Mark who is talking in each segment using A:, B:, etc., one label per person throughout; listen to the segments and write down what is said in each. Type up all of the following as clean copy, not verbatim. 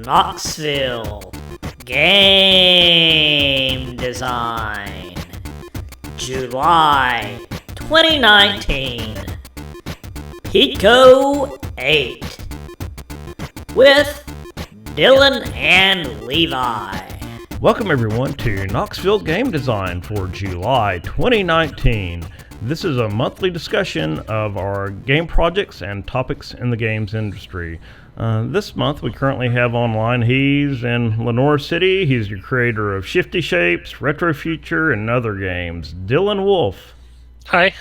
A: Knoxville Game Design, July 2019, Pico-8, with Dylan and Levi.
B: Welcome everyone to Knoxville Game Design for July 2019. This is a monthly discussion of our game projects and topics in the games industry. This month we currently have online, he's in Lenore City. He's your creator of Shifty Shapes, Retro Future, and other games, Dylan Wolf.
C: Hi.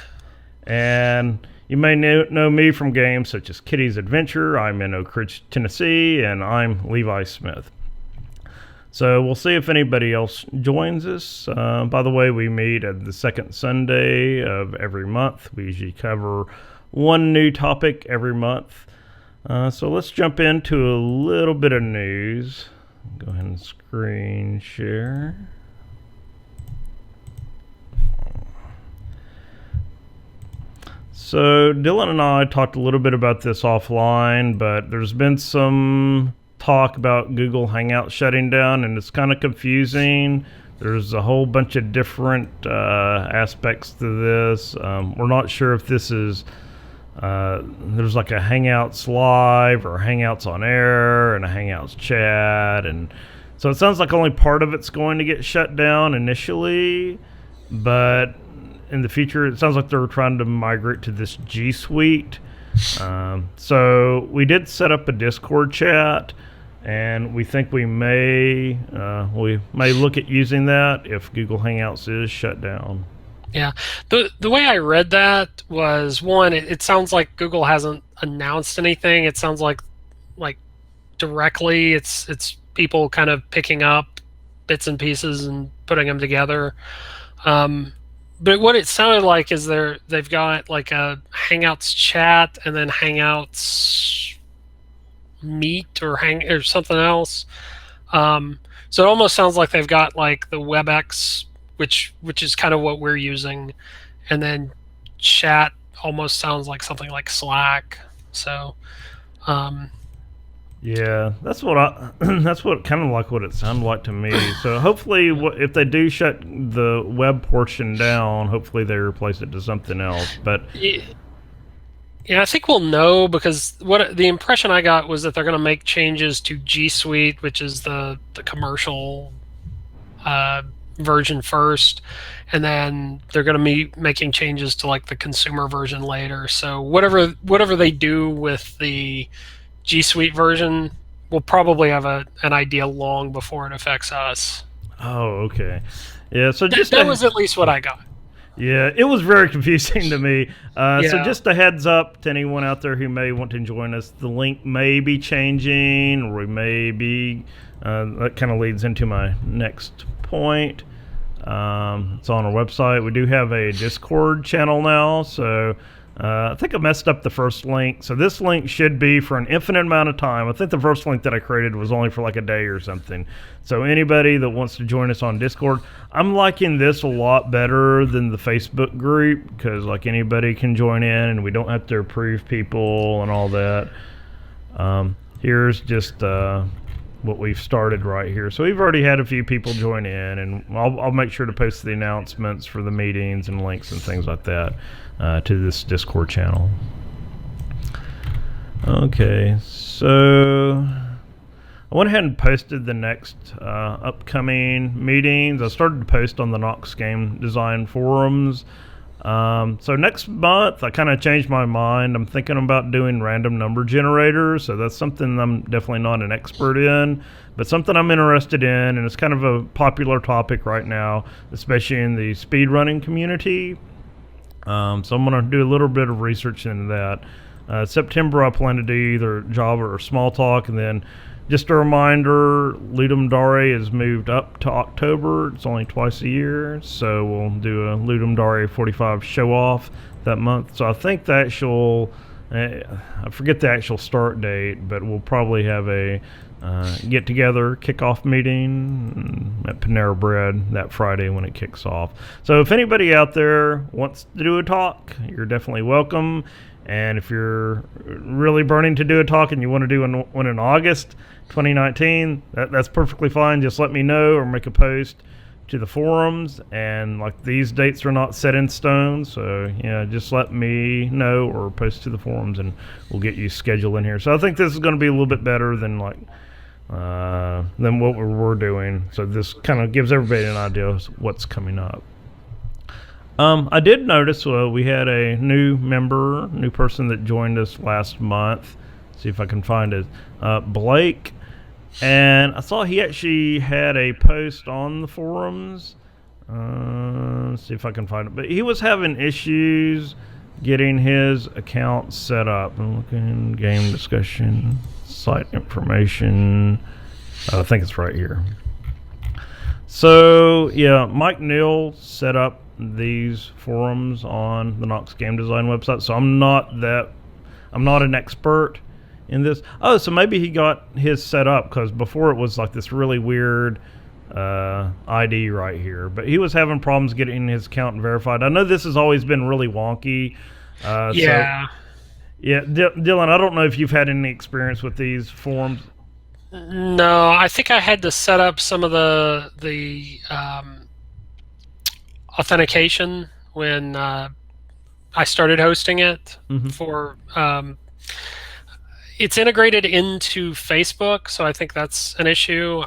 B: And you may know me from games such as Kitty's Adventure. I'm in Oak Ridge, Tennessee, and I'm Levi Smith. So we'll see if anybody else joins us. By the way, we meet at the second Sunday of every month. We usually cover one new topic every month. So let's jump into a little bit of news. Go ahead and screen share. So Dylan and I talked a little bit about this offline, but there's been some talk about Google Hangout shutting down, and it's kind of confusing. There's a whole bunch of different aspects to this. We're not sure if this is there's like a Hangouts Live or Hangouts on Air and a Hangouts Chat, and so it sounds like only part of it's going to get shut down initially, but in the future it sounds like they're trying to migrate to this G Suite. So we did set up a Discord chat, and we think we may look at using that if Google Hangouts is shut down.
C: Yeah, the way I read that was, one, it sounds like Google hasn't announced anything. It sounds like directly it's people kind of picking up bits and pieces and putting them together. But what it sounded like is they've got like a Hangouts chat and then Hangouts Meet or something else. So it almost sounds like they've got like the WebEx, which is kind of what we're using, and then chat almost sounds like something like Slack. So
B: yeah, that's what kind of like what it sounded like to me. So hopefully, if they do shut the web portion down, hopefully they replace it to something else. But
C: yeah, I think we'll know, because what the impression I got was that they're going to make changes to G Suite, which is the commercial version first, and then they're going to be making changes to like the consumer version later. So whatever they do with the G Suite version, we'll probably have an idea long before it affects us.
B: Oh, okay. Yeah, so
C: that was at least what I got.
B: Yeah, it was very confusing to me.
C: Yeah.
B: So just a heads up to anyone out there who may want to join us, the link may be changing, or we may be, that kind of leads into my next point. It's on our website. We do have a Discord channel now, so I think I messed up the first link. So this link should be for an infinite amount of time. I think the first link that I created was only for like a day or something. So anybody that wants to join us on Discord, I'm liking this a lot better than the Facebook group, because like anybody can join in and we don't have to approve people and all that. Here's just what we've started right here. So we've already had a few people join in, and I'll make sure to post the announcements for the meetings and links and things like that to this Discord channel. Okay, so I went ahead and posted the next upcoming meetings. I started to post on the Knox Game Design forums. So next month, I kind of changed my mind. I'm thinking about doing random number generators. So that's something I'm definitely not an expert in, but something I'm interested in, and it's kind of a popular topic right now, especially in the speedrunning community. So I'm going to do a little bit of research into that. September, I plan to do either Java or Smalltalk, and then just a reminder, Ludum Dare is moved up to October. It's only twice a year, so we'll do a Ludum Dare 45 show-off that month. So I think the actual, I forget the actual start date, but we'll probably have a get together, kickoff meeting at Panera Bread that Friday when it kicks off. So if anybody out there wants to do a talk, you're definitely welcome. And if you're really burning to do a talk and you want to do one in August 2019, that's perfectly fine. Just let me know or make a post to the forums. And like, these dates are not set in stone, so yeah, just let me know or post to the forums and we'll get you scheduled in here. So I think this is going to be a little bit better than what we're doing. So this kind of gives everybody an idea of what's coming up. I did notice we had a new person that joined us last month. See if I can find it. Blake. And I saw he actually had a post on the forums. Let's see if I can find it. But he was having issues getting his account set up. I'm looking, game discussion, site information. I think it's right here. So, yeah, Mike Neal set up these forums on the Knox Game Design website. So I'm not an expert in this. Oh, so maybe he got his set up, because before it was like this really weird ID right here. But he was having problems getting his account verified. I know this has always been really wonky.
C: Yeah.
B: So, yeah, Dylan, I don't know if you've had any experience with these forums.
C: No, I think I had to set up some of the authentication when I started hosting it. For it's integrated into Facebook, so I think that's an issue.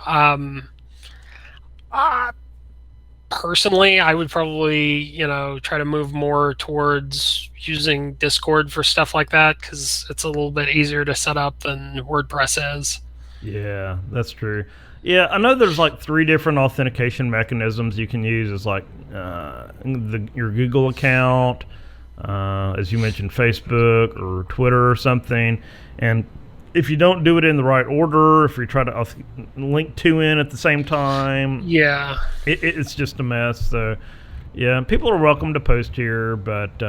C: Personally, I would probably try to move more towards using Discord for stuff like that, because it's a little bit easier to set up than WordPress is.
B: Yeah, that's true. Yeah, I know there's like 3 different authentication mechanisms you can use. It's like your Google account, as you mentioned, Facebook or Twitter or something. And if you don't do it in the right order, if you try to link 2 in at the same time,
C: yeah,
B: it's just a mess. So, yeah, people are welcome to post here, but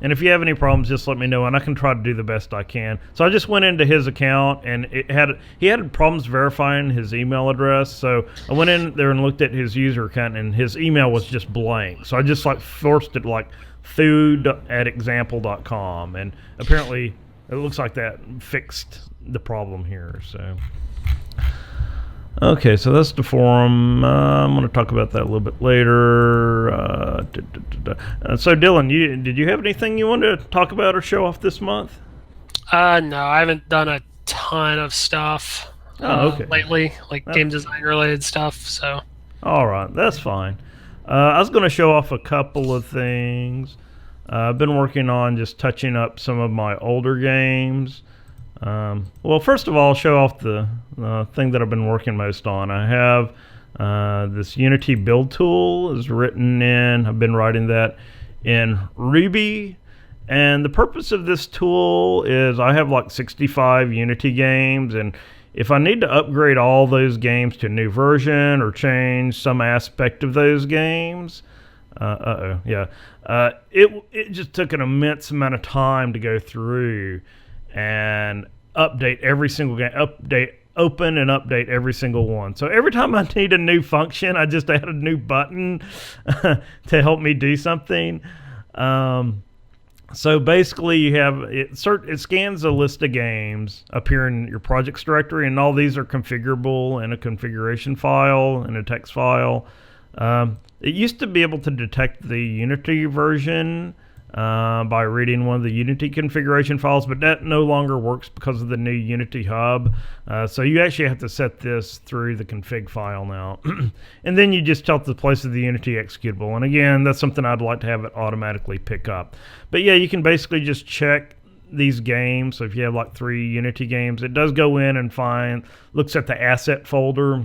B: and if you have any problems, just let me know, and I can try to do the best I can. So I just went into his account, and he had problems verifying his email address. So I went in there and looked at his user account, and his email was just blank. So I just forced it food@example.com, and apparently it looks like that fixed the problem here. So. Okay, so that's the forum. I'm going to talk about that a little bit later. So, Dylan, did you have anything you wanted to talk about or show off this month?
C: No, I haven't done a ton of stuff lately, game design related stuff. So,
B: all right, that's fine. I was going to show off a couple of things. I've been working on just touching up some of my older games. Well, first of all, I'll show off the thing that I've been working most on. I have this Unity build tool is written in. I've been writing that in Ruby. And the purpose of this tool is I have like 65 Unity games, and if I need to upgrade all those games to a new version or change some aspect of those games, it just took an immense amount of time to go through and update every single game, open and update every single one. So every time I need a new function, I just add a new button to help me do something. So basically, you have it scans a list of games up here in your projects directory, and all these are configurable in a configuration file, in a text file. It used to be able to detect the Unity version by reading one of the Unity configuration files, but that no longer works because of the new Unity hub. So you actually have to set this through the config file now. And then you just tell it the place of the Unity executable. And again, that's something I'd like to have it automatically pick up. But yeah, you can basically just check these games. So if you have like 3 Unity games, it does go in and looks at the asset folder,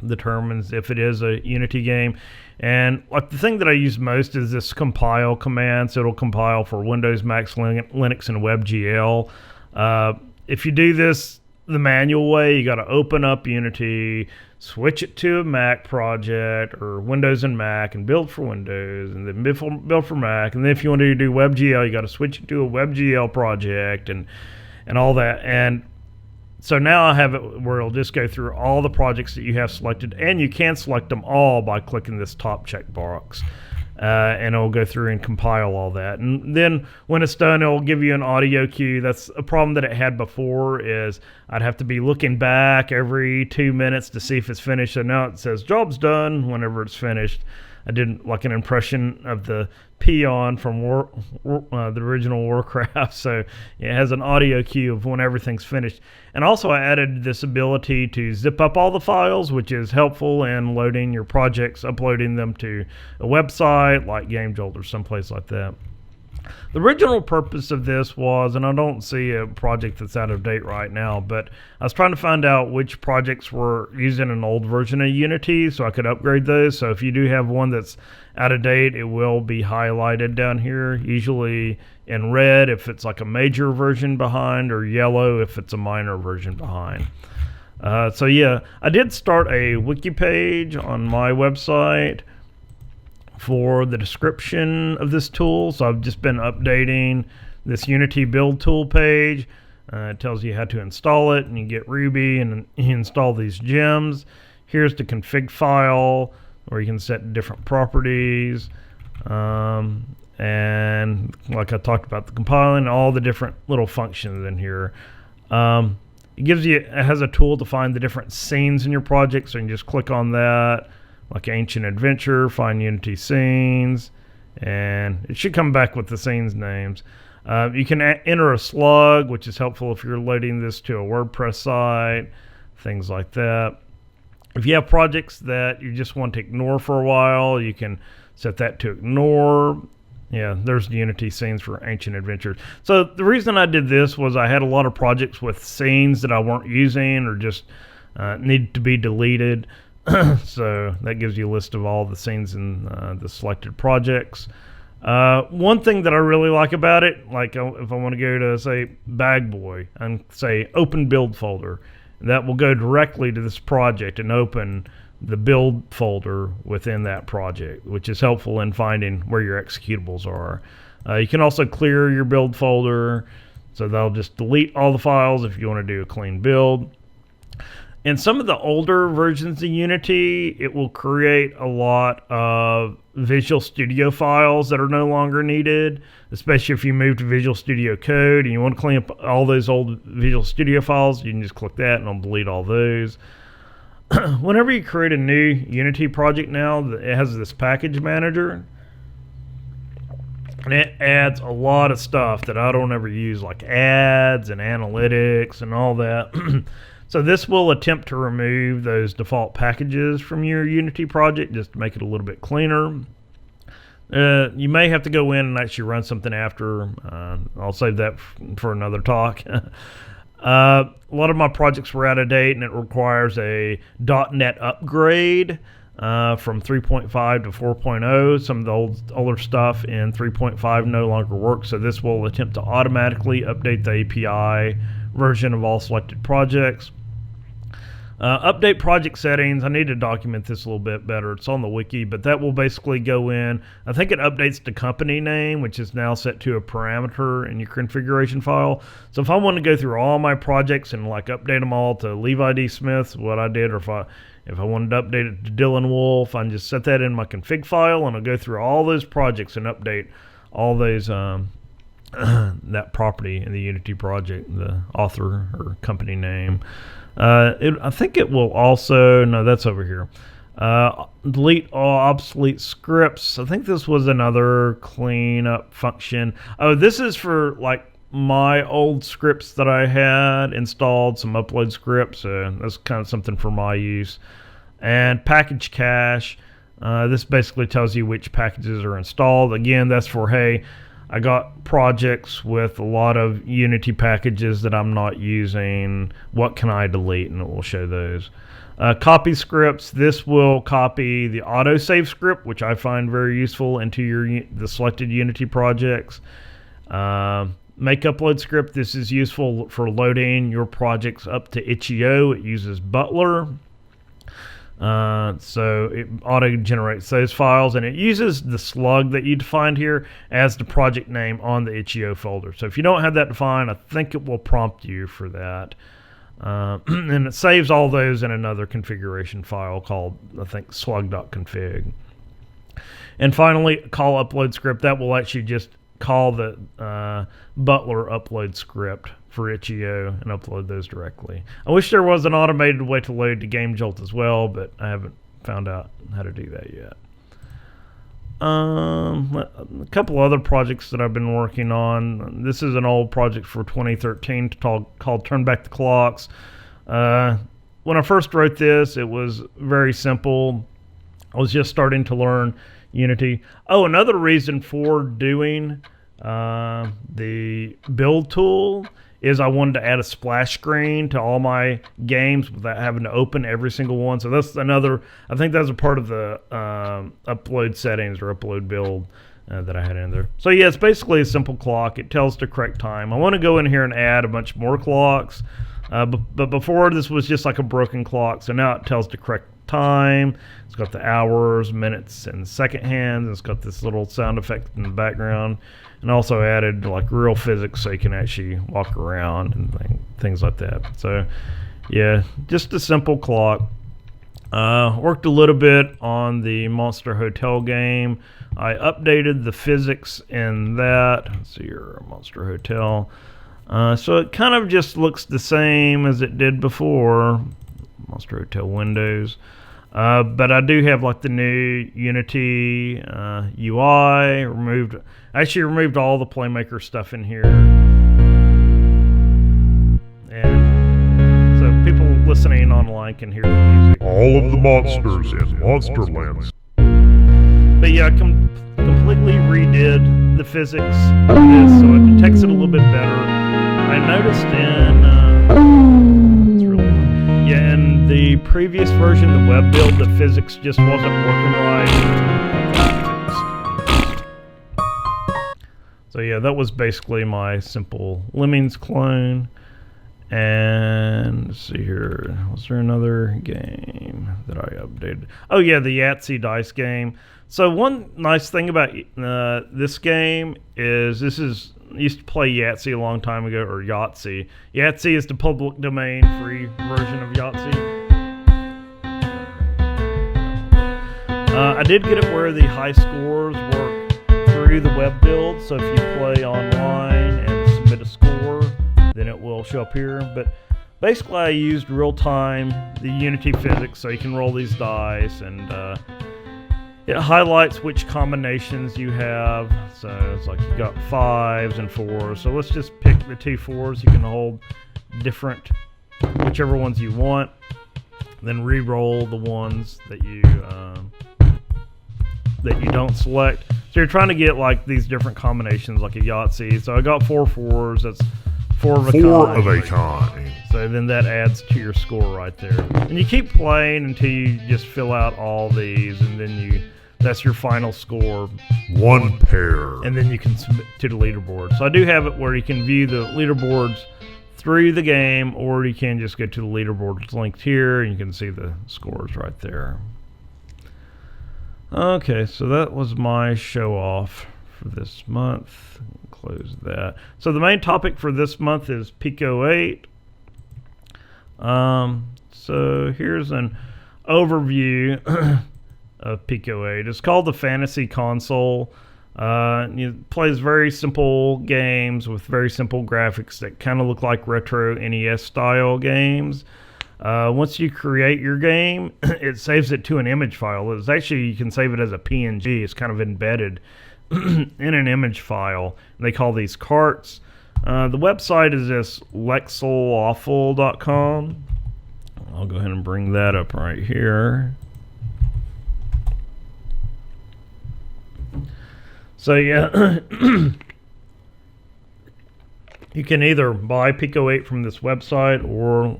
B: determines if it is a Unity game. And like the thing that I use most is this compile command. So it'll compile for Windows, Mac, Linux, and WebGL. If you do this the manual way, you got to open up Unity, switch it to a Mac project or Windows and Mac, and build for Windows, and then build for Mac. And then if you want to do WebGL, you got to switch it to a WebGL project and all that. And So now I have it where it'll just go through all the projects that you have selected, and you can select them all by clicking this top checkbox. And it'll go through and compile all that. And then when it's done, it'll give you an audio cue. That's a problem that it had before, is I'd have to be looking back every 2 minutes to see if it's finished. So now it says job's done whenever it's finished. I did like an impression of the peon from the original Warcraft, so it has an audio cue of when everything's finished. And also I added this ability to zip up all the files, which is helpful in loading your projects, uploading them to a website like GameJolt or someplace like that. The original purpose of this was, and I don't see a project that's out of date right now, but I was trying to find out which projects were using an old version of Unity so I could upgrade those. So if you do have one that's out of date, it will be highlighted down here, usually in red if it's like a major version behind, or yellow if it's a minor version behind. So yeah, I did start a wiki page on my website for the description of this tool. So I've just been updating this Unity build tool page. It tells you how to install it, and you get Ruby and you install these gems. Here's the config file where you can set different properties. And like I talked about, the compiling, all the different little functions in here. It has a tool to find the different scenes in your project, so you can just click on that, like Ancient Adventure, find Unity scenes, and it should come back with the scenes names. You can enter a slug, which is helpful if you're loading this to a WordPress site, things like that. If you have projects that you just want to ignore for a while, you can set that to ignore. Yeah, there's the Unity scenes for Ancient Adventures. So the reason I did this was I had a lot of projects with scenes that I weren't using or just needed to be deleted. So that gives you a list of all the scenes in the selected projects. One thing that I really like about it, like if I want to go to, say, Bag Boy and say Open Build Folder, that will go directly to this project and open the build folder within that project, which is helpful in finding where your executables are. You can also clear your build folder, so that'll just delete all the files if you want to do a clean build. In some of the older versions of Unity, it will create a lot of Visual Studio files that are no longer needed, especially if you move to Visual Studio Code and you want to clean up all those old Visual Studio files. You can just click that and it'll delete all those. Whenever you create a new Unity project now, it has this package manager, and it adds a lot of stuff that I don't ever use, like ads and analytics and all that. So this will attempt to remove those default packages from your Unity project just to make it a little bit cleaner. You may have to go in and actually run something after. I'll save that for another talk. A lot of my projects were out of date, and it requires a .NET upgrade from 3.5 to 4.0. Some of the older stuff in 3.5 no longer works, so this will attempt to automatically update the API version of all selected projects. Update project settings. I need to document this a little bit better. It's on the wiki, but that will basically go in. I think it updates the company name, which is now set to a parameter in your configuration file. So if I want to go through all my projects and like update them all to Levi D. Smith, what I did, or if I wanted to update it to Dylan Wolf, I can just set that in my config file, and I'll go through all those projects and update all those that property in the Unity project, the author or company name. I think it will also, no, that's over here. Delete all obsolete scripts. I think this was another cleanup function. Oh, this is for like my old scripts that I had installed, some upload scripts. That's kind of something for my use. And package cache. This basically tells you which packages are installed. Again, that's for, hey, I got projects with a lot of Unity packages that I'm not using. What can I delete? And it will show those. Copy scripts. This will copy the autosave script, which I find very useful, into the selected Unity projects. Make upload script. This is useful for loading your projects up to itch.io. It uses Butler. So it auto-generates those files, and it uses the slug that you defined here as the project name on the itch.io folder. So if you don't have that defined, I think it will prompt you for that. And it saves all those in another configuration file called, I think, slug.config. And finally, call upload script. That will let you just call the Butler upload script for itch.io and upload those directly. I wish there was an automated way to load to GameJolt as well, but I haven't found out how to do that yet. A couple other projects that I've been working on. This is an old project for 2013 called Turn Back the Clocks. When I first wrote this, it was very simple. I was just starting to learn Unity. Oh, another reason for doing the build tool is I wanted to add a splash screen to all my games without having to open every single one. So that's another, I think that's a part of the upload settings or upload build that I had in there. So yeah, it's basically a simple clock. It tells the correct time. I want to go in here and add a bunch more clocks. But before, this was just like a broken clock. So now it tells the correct time. It's got the hours, minutes, and second hands. It's got this little sound effect in the background. And also added like real physics so you can actually walk around and things like that. So yeah, just a simple clock. Worked a little bit on the Monster Hotel game. I updated the physics in that. Let's see here, Monster Hotel. So it kind of just looks the same as it did before. Monster Hotel Windows. But I do have like the new Unity UI. Actually removed all the Playmaker stuff in here. And so people listening online can hear the music.
D: All of the monsters in Monsterland.
B: But yeah, I completely redid the physics of this so it detects it a little bit better. I noticed in the previous version, the web build, the physics just wasn't working right. So yeah, that was basically my simple Lemmings clone. And let's see here, was there another game that I updated? Oh yeah, the Yatzy Dice Game. So one nice thing about this game is I used to play Yahtzee a long time ago, or Yahtzee. Yahtzee is the public domain free version of Yahtzee. I did get it where the high scores work through the web build, so if you play online and submit a score, then it will show up here. But basically I used real-time, the Unity physics, so you can roll these dice, and it highlights which combinations you have. So it's like you got 5s and 4s. So let's just pick the 2 4s. You can hold different, whichever ones you want. Then re-roll the ones that you don't select. So you're trying to get like these different combinations, like a Yahtzee. So I got 4 4s. That's 4 of a kind.
D: 4 of a kind.
B: So then that adds to your score right there. And you keep playing until you just fill out all these, and then that's your final score.
D: 1 pair.
B: And then you can submit to the leaderboard. So I do have it where you can view the leaderboards through the game, or you can just go to the leaderboards linked here, and you can see the scores right there. Okay, so that was my show off for this month. Close that. So the main topic for this month is Pico-8. So here's an overview of Pico-8. It's called the Fantasy Console. It plays very simple games with very simple graphics that kind of look like retro NES style games. Once you create your game, it saves it to an image file. It's actually, you can save it as a PNG. It's kind of embedded in an image file. They call these carts. The website is this lexilawful.com. I'll go ahead and bring that up right here. So yeah, you can either buy Pico-8 from this website or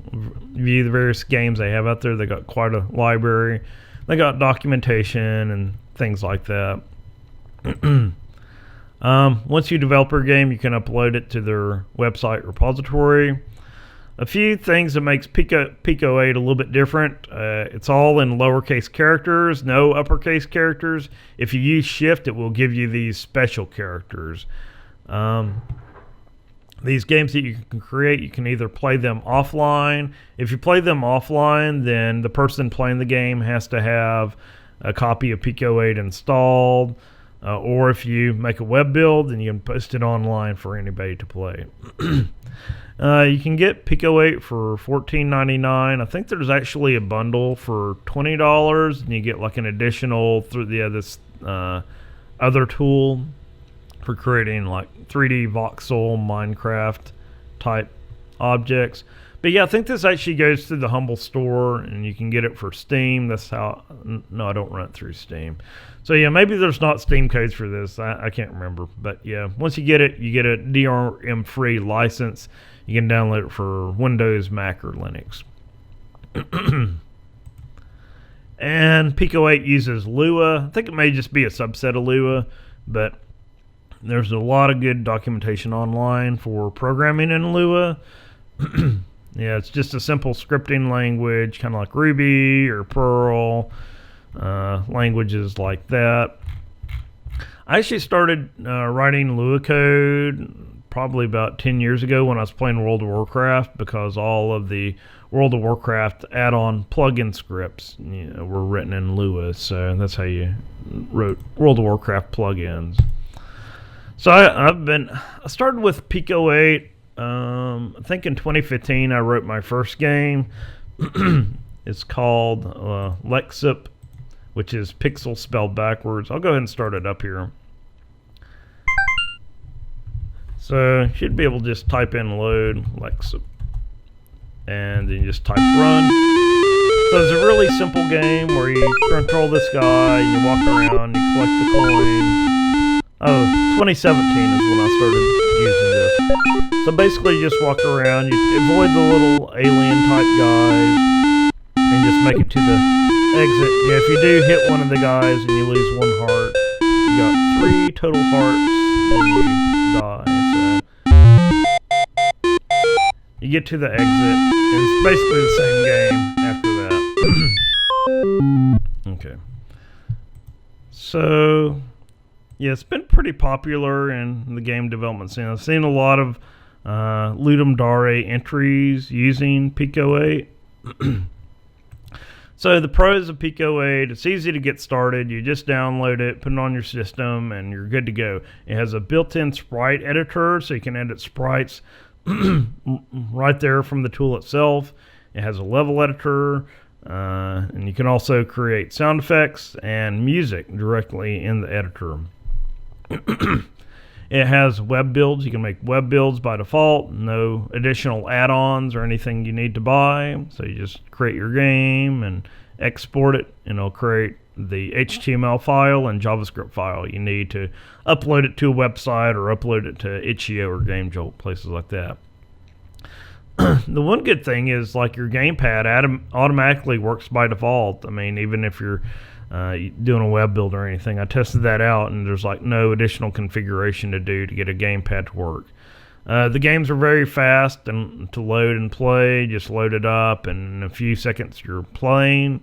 B: view the various games they have out there. They got quite a library. They got documentation and things like that. Once you develop your game, you can upload it to their website repository. A few things that makes Pico-8 a little bit different. It's all in lowercase characters, no uppercase characters. If you use Shift, it will give you these special characters. these games that you can create, you can either play them offline. If you play them offline, then the person playing the game has to have a copy of Pico-8 installed. Or if you make a web build, then you can post it online for anybody to play. You can get Pico-8 for $14.99. I think there's actually a bundle for $20, and you get like an additional this other tool for creating like 3D voxel Minecraft type objects. But yeah, I think this actually goes through the Humble store, and you can get it for Steam. That's how. No, I don't run it through Steam. So yeah, maybe there's not Steam codes for this. I can't remember. But yeah, once you get it, you get a DRM-free license. You can download it for Windows, Mac, or Linux. And Pico-8 uses Lua. I think it may just be a subset of Lua, but there's a lot of good documentation online for programming in Lua. Yeah, it's just a simple scripting language, kind of like Ruby or Perl, languages like that. I actually started writing Lua code probably about 10 years ago when I was playing World of Warcraft, because all of the World of Warcraft add-on plugin scripts were written in Lua, so that's how you wrote World of Warcraft plugins. So I started with Pico-8. I think in 2015 I wrote my first game. It's called Lexip, which is pixel spelled backwards. I'll go ahead and start it up here. So you should be able to just type in load Lexip, and then you just type run. So it's a really simple game where you control this guy, you walk around, you collect the coins. Oh, 2017 is when I started using this. So basically you just walk around, you avoid the little alien type guys, and just make it to the exit. Yeah, if you do hit one of the guys and you lose one heart, you got 3 total hearts, and you die. So you get to the exit, and it's basically the same game after that. Okay. So yeah, it's been pretty popular in the game development scene. I've seen a lot of Ludum Dare entries using Pico-8. So the pros of Pico-8, it's easy to get started. You just download it, put it on your system, and you're good to go. It has a built-in sprite editor, so you can edit sprites right there from the tool itself. It has a level editor, and you can also create sound effects and music directly in the editor. It has web builds. You can make web builds by default. No additional add-ons or anything you need to buy. So you just create your game and export it, and it'll create the HTML file and JavaScript file you need to upload it to a website or upload it to Itch.io or GameJolt, places like that. The one good thing is, like, your gamepad automatically works by default. I mean, even if you're doing a web build or anything, I tested that out, and there's like no additional configuration to do to get a gamepad to work. The games are very fast and to load and play. Just load it up, and in a few seconds you're playing.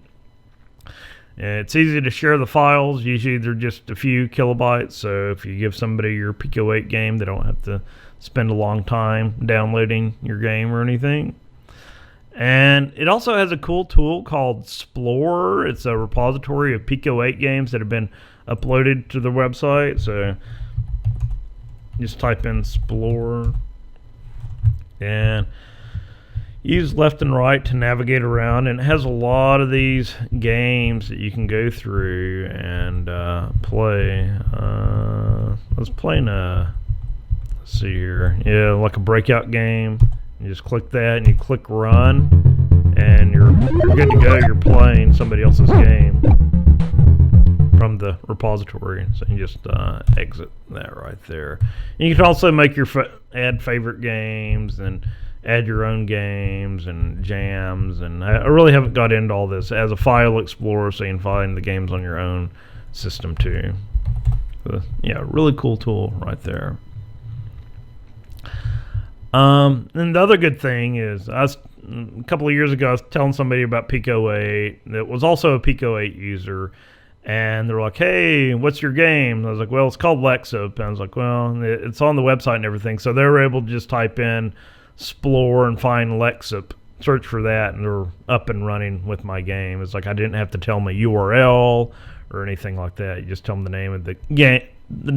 B: It's easy to share the files. Usually they're just a few kilobytes, so if you give somebody your Pico-8 game, they don't have to spend a long time downloading your game or anything. And it also has a cool tool called Explorer. It's a repository of Pico-8 games that have been uploaded to the website. So just type in Explorer and use left and right to navigate around. And it has a lot of these games that you can go through and play. I was playing let's see here. Yeah, like a breakout game. You just click that and you click run, and you're good to go. You're playing somebody else's game from the repository. So you just exit that right there. And you can also make your add favorite games and add your own games and jams. And I really haven't got into all this. It has a file explorer, so you can find the games on your own system too. So, yeah, really cool tool right there. And the other good thing is, a couple of years ago, I was telling somebody about Pico-8 that was also a Pico-8 user, And they're like, hey, what's your game? And I was like, well, it's called Lexup. And I was like, well, it's on the website and everything. So they were able to just type in Explore and find Lexup, search for that, and they're up and running with my game. It's like I didn't have to tell them a URL or anything like that. You just tell them the name of the game, the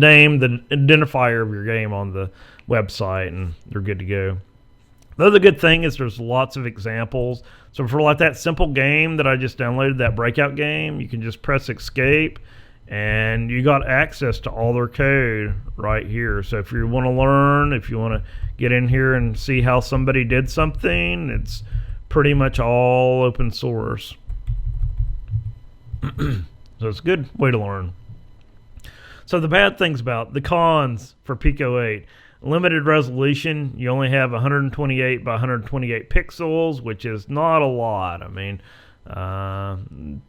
B: identifier of your game on the website, and they're good to go. The other good thing is there's lots of examples. So for like that simple game that I just downloaded, that breakout game, you can just press escape and you got access to all their code right here. So if you want to learn, if you want to get in here and see how somebody did something, it's pretty much all open source. So it's a good way to learn. So the bad things about the cons for Pico-8. Limited resolution. You only have 128 by 128 pixels, which is not a lot. I mean,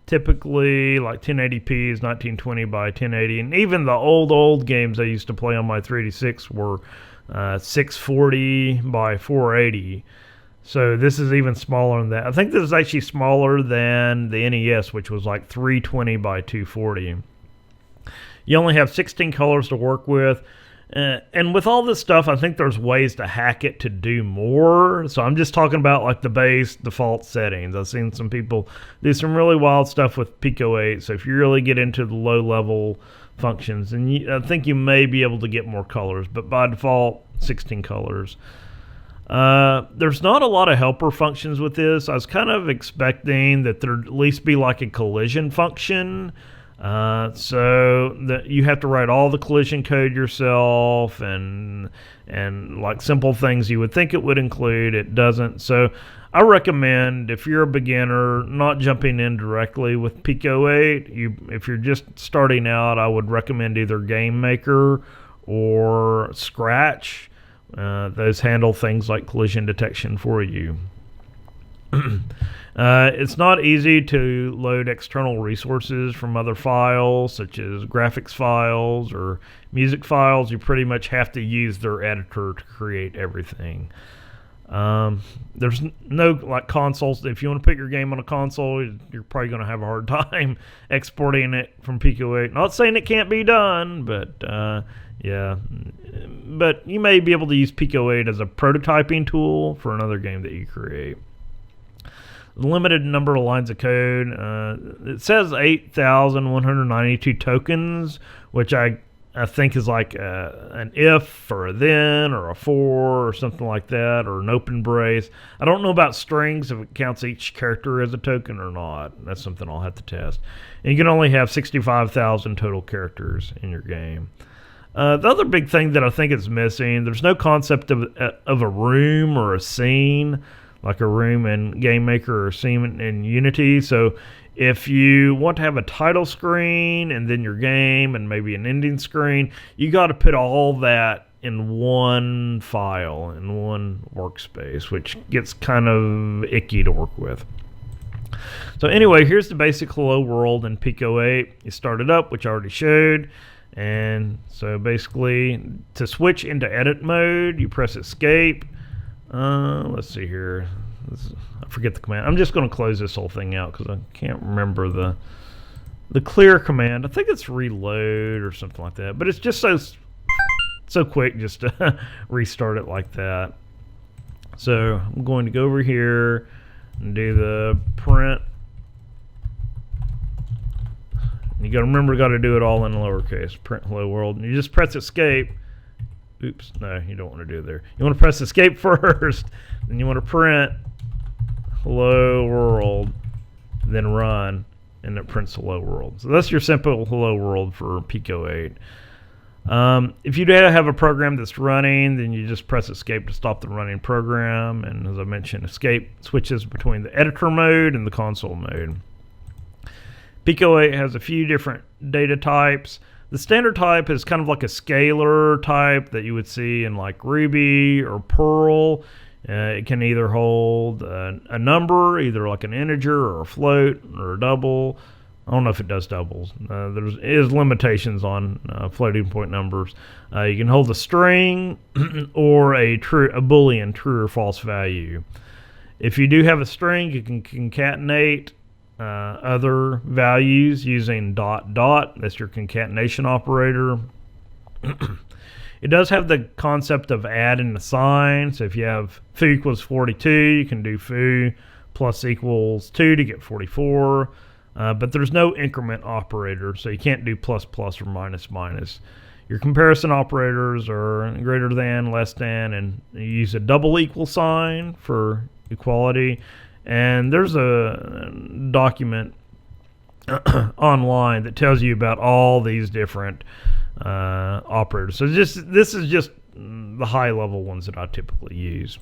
B: typically like 1080p is 1920 by 1080, and even the old games I used to play on my 386 were 640 by 480. So this is even smaller than that. I think this is actually smaller than the NES, which was like 320 by 240. You only have 16 colors to work with. And with all this stuff, I think there's ways to hack it to do more. So I'm just talking about like the base default settings. I've seen some people do some really wild stuff with Pico-8. So if you really get into the low level functions, and I think you may be able to get more colors, but by default, 16 colors. There's not a lot of helper functions with this. I was kind of expecting that there'd at least be like a collision function. So that you have to write all the collision code yourself, and like simple things you would think it would include, it doesn't. So I recommend, if you're a beginner, not jumping in directly with Pico-8. If you're just starting out, I would recommend either Game Maker or Scratch. Those handle things like collision detection for you. It's not easy to load external resources from other files, such as graphics files or music files. You pretty much have to use their editor to create everything. There's no like consoles. If you want to put your game on a console, you're probably going to have a hard time exporting it from Pico-8. Not saying it can't be done, but yeah. But you may be able to use Pico-8 as a prototyping tool for another game that you create. Limited number of lines of code. It says 8,192 tokens, which I think is like an if or a then or a for or something like that, or an open brace. I don't know about strings, if it counts each character as a token or not. That's something I'll have to test. And you can only have 65,000 total characters in your game. The other big thing that I think is missing, there's no concept of a room or a scene, like a room in Game Maker or scene in Unity. So if you want to have a title screen and then your game and maybe an ending screen, you got to put all that in one file, in one workspace, which gets kind of icky to work with. So anyway, here's the basic hello world in Pico-8. You start it up, which I already showed. And so basically, to switch into edit mode, you press escape. Let's see here. I forget the command. I'm just going to close this whole thing out because I can't remember the clear command. I think it's reload or something like that. But it's just so quick just to restart it like that. So I'm going to go over here and do the print. And you got to remember, got to do it all in lowercase. Print hello world. And you just press escape. Oops, no, you don't want to do it there. You want to press escape first, then you want to print hello world, then run, and it prints hello world. So that's your simple hello world for Pico-8. If you do have a program that's running, then you just press escape to stop the running program. And as I mentioned, escape switches between the editor mode and the console mode. Pico-8 has a few different data types. The standard type is kind of like a scalar type that you would see in like Ruby or Perl. It can either hold a number, either like an integer or a float or a double. I don't know if it does doubles. There is limitations on floating point numbers. You can hold a string or a Boolean, true or false value. If you do have a string, you can concatenate other values using ... That's your concatenation operator. It does have the concept of add and assign. So if you have foo equals 42, you can do foo plus equals 2 to get 44. But there's no increment operator, so you can't do plus plus or minus minus. Your comparison operators are greater than, less than, and you use a double equal sign for equality. And there's a document online that tells you about all these different operators. So this is just the high level ones that I typically use.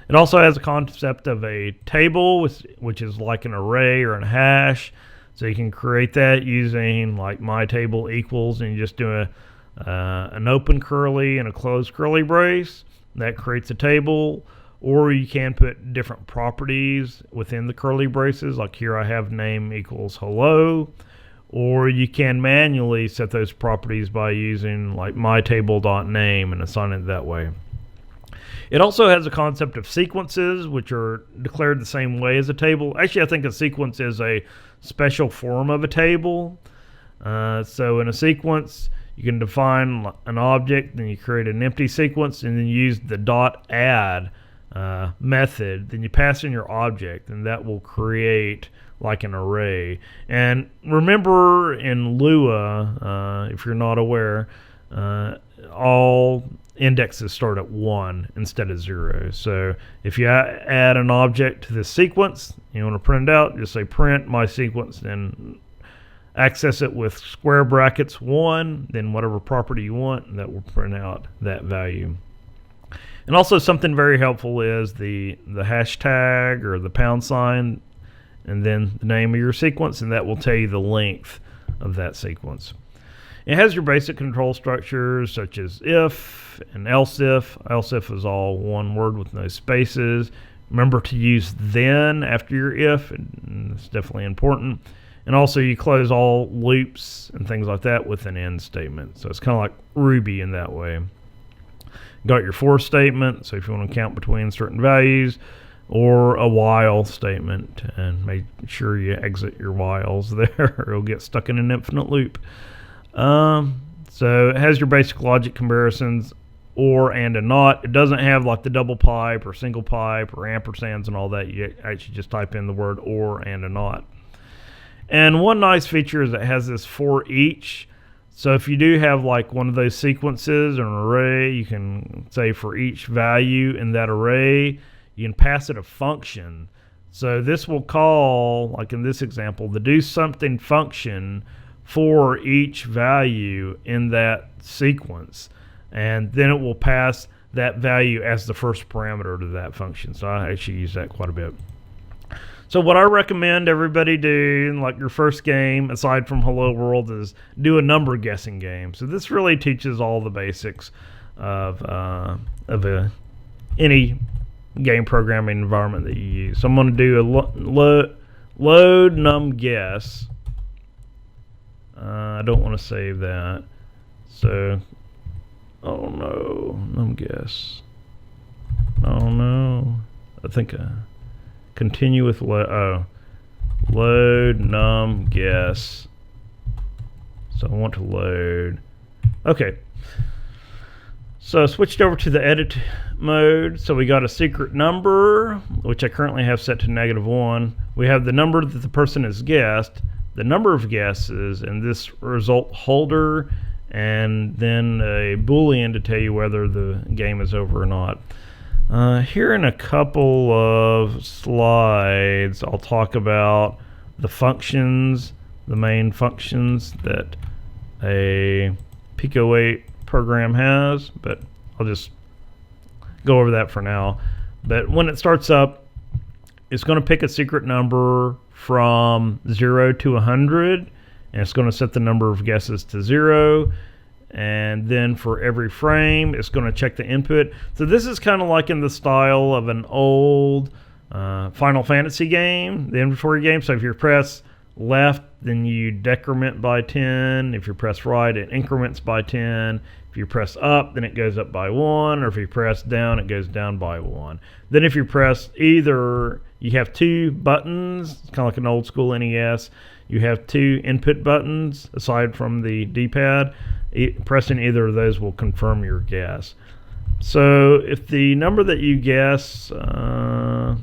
B: It also has a concept of a table, which is like an array or a hash. So you can create that using like my table equals, and you just do an open curly and a closed curly brace. That creates a table. Or you can put different properties within the curly braces. Like here I have name equals hello. Or you can manually set those properties by using like mytable.name and assign it that way. It also has a concept of sequences, which are declared the same way as a table. Actually, I think a sequence is a special form of a table. So in a sequence, you can define an object, then you create an empty sequence, and then use the .add method. Then you pass in your object, and that will create like an array. And remember in Lua, if you're not aware, all indexes start at 1 instead of 0. So if you add an object to this sequence, you want to print it out, just say print my sequence, then access it with square brackets 1, then whatever property you want, and that will print out that value. And also something very helpful is the hashtag or the pound sign, and then the name of your sequence, and that will tell you the length of that sequence. It has your basic control structures such as if and else if. Else if is all one word with no spaces. Remember to use then after your if, and it's definitely important. And also you close all loops and things like that with an end statement. So it's kind of like Ruby in that way. Got your for statement, so if you want to count between certain values, or a while statement, and make sure you exit your whiles there or you'll get stuck in an infinite loop. So it has your basic logic comparisons, or and not. It doesn't have like the double pipe or single pipe or ampersands and all that. You actually just type in the word or and a not. And one nice feature is it has this for each. So if you do have like one of those sequences or an array, you can say for each value in that array, you can pass it a function. So this will call, like in this example, the do something function for each value in that sequence. And then it will pass that value as the first parameter to that function. So I actually use that quite a bit. So what I recommend everybody do in like your first game, aside from Hello World, is do a number guessing game. So this really teaches all the basics of any game programming environment that you use. So I'm going to do a load num guess. I don't want to save that. So, oh no, num guess. Oh no, I think continue with load num guess. So I want to load. Okay. So I switched over to the edit mode. So we got a secret number, which I currently have set to -1. We have the number that the person has guessed, the number of guesses, and this result holder, and then a Boolean to tell you whether the game is over or not. Here in a couple of slides, I'll talk about the functions, the main functions that a Pico-8 program has, but I'll just go over that for now. But when it starts up, it's going to pick a secret number from 0 to 100, and it's going to set the number of guesses to 0. And then for every frame, it's going to check the input. So this is kind of like in the style of an old Final Fantasy game, the inventory game. So if you press left, then you decrement by 10. If you press right, it increments by 10. If you press up, then it goes up by 1, or if you press down, it goes down by 1. Then if you press either, you have 2 buttons, it's kind of like an old school NES. You have 2 input buttons aside from the D-pad. Pressing either of those will confirm your guess. So if the number that you guess, let's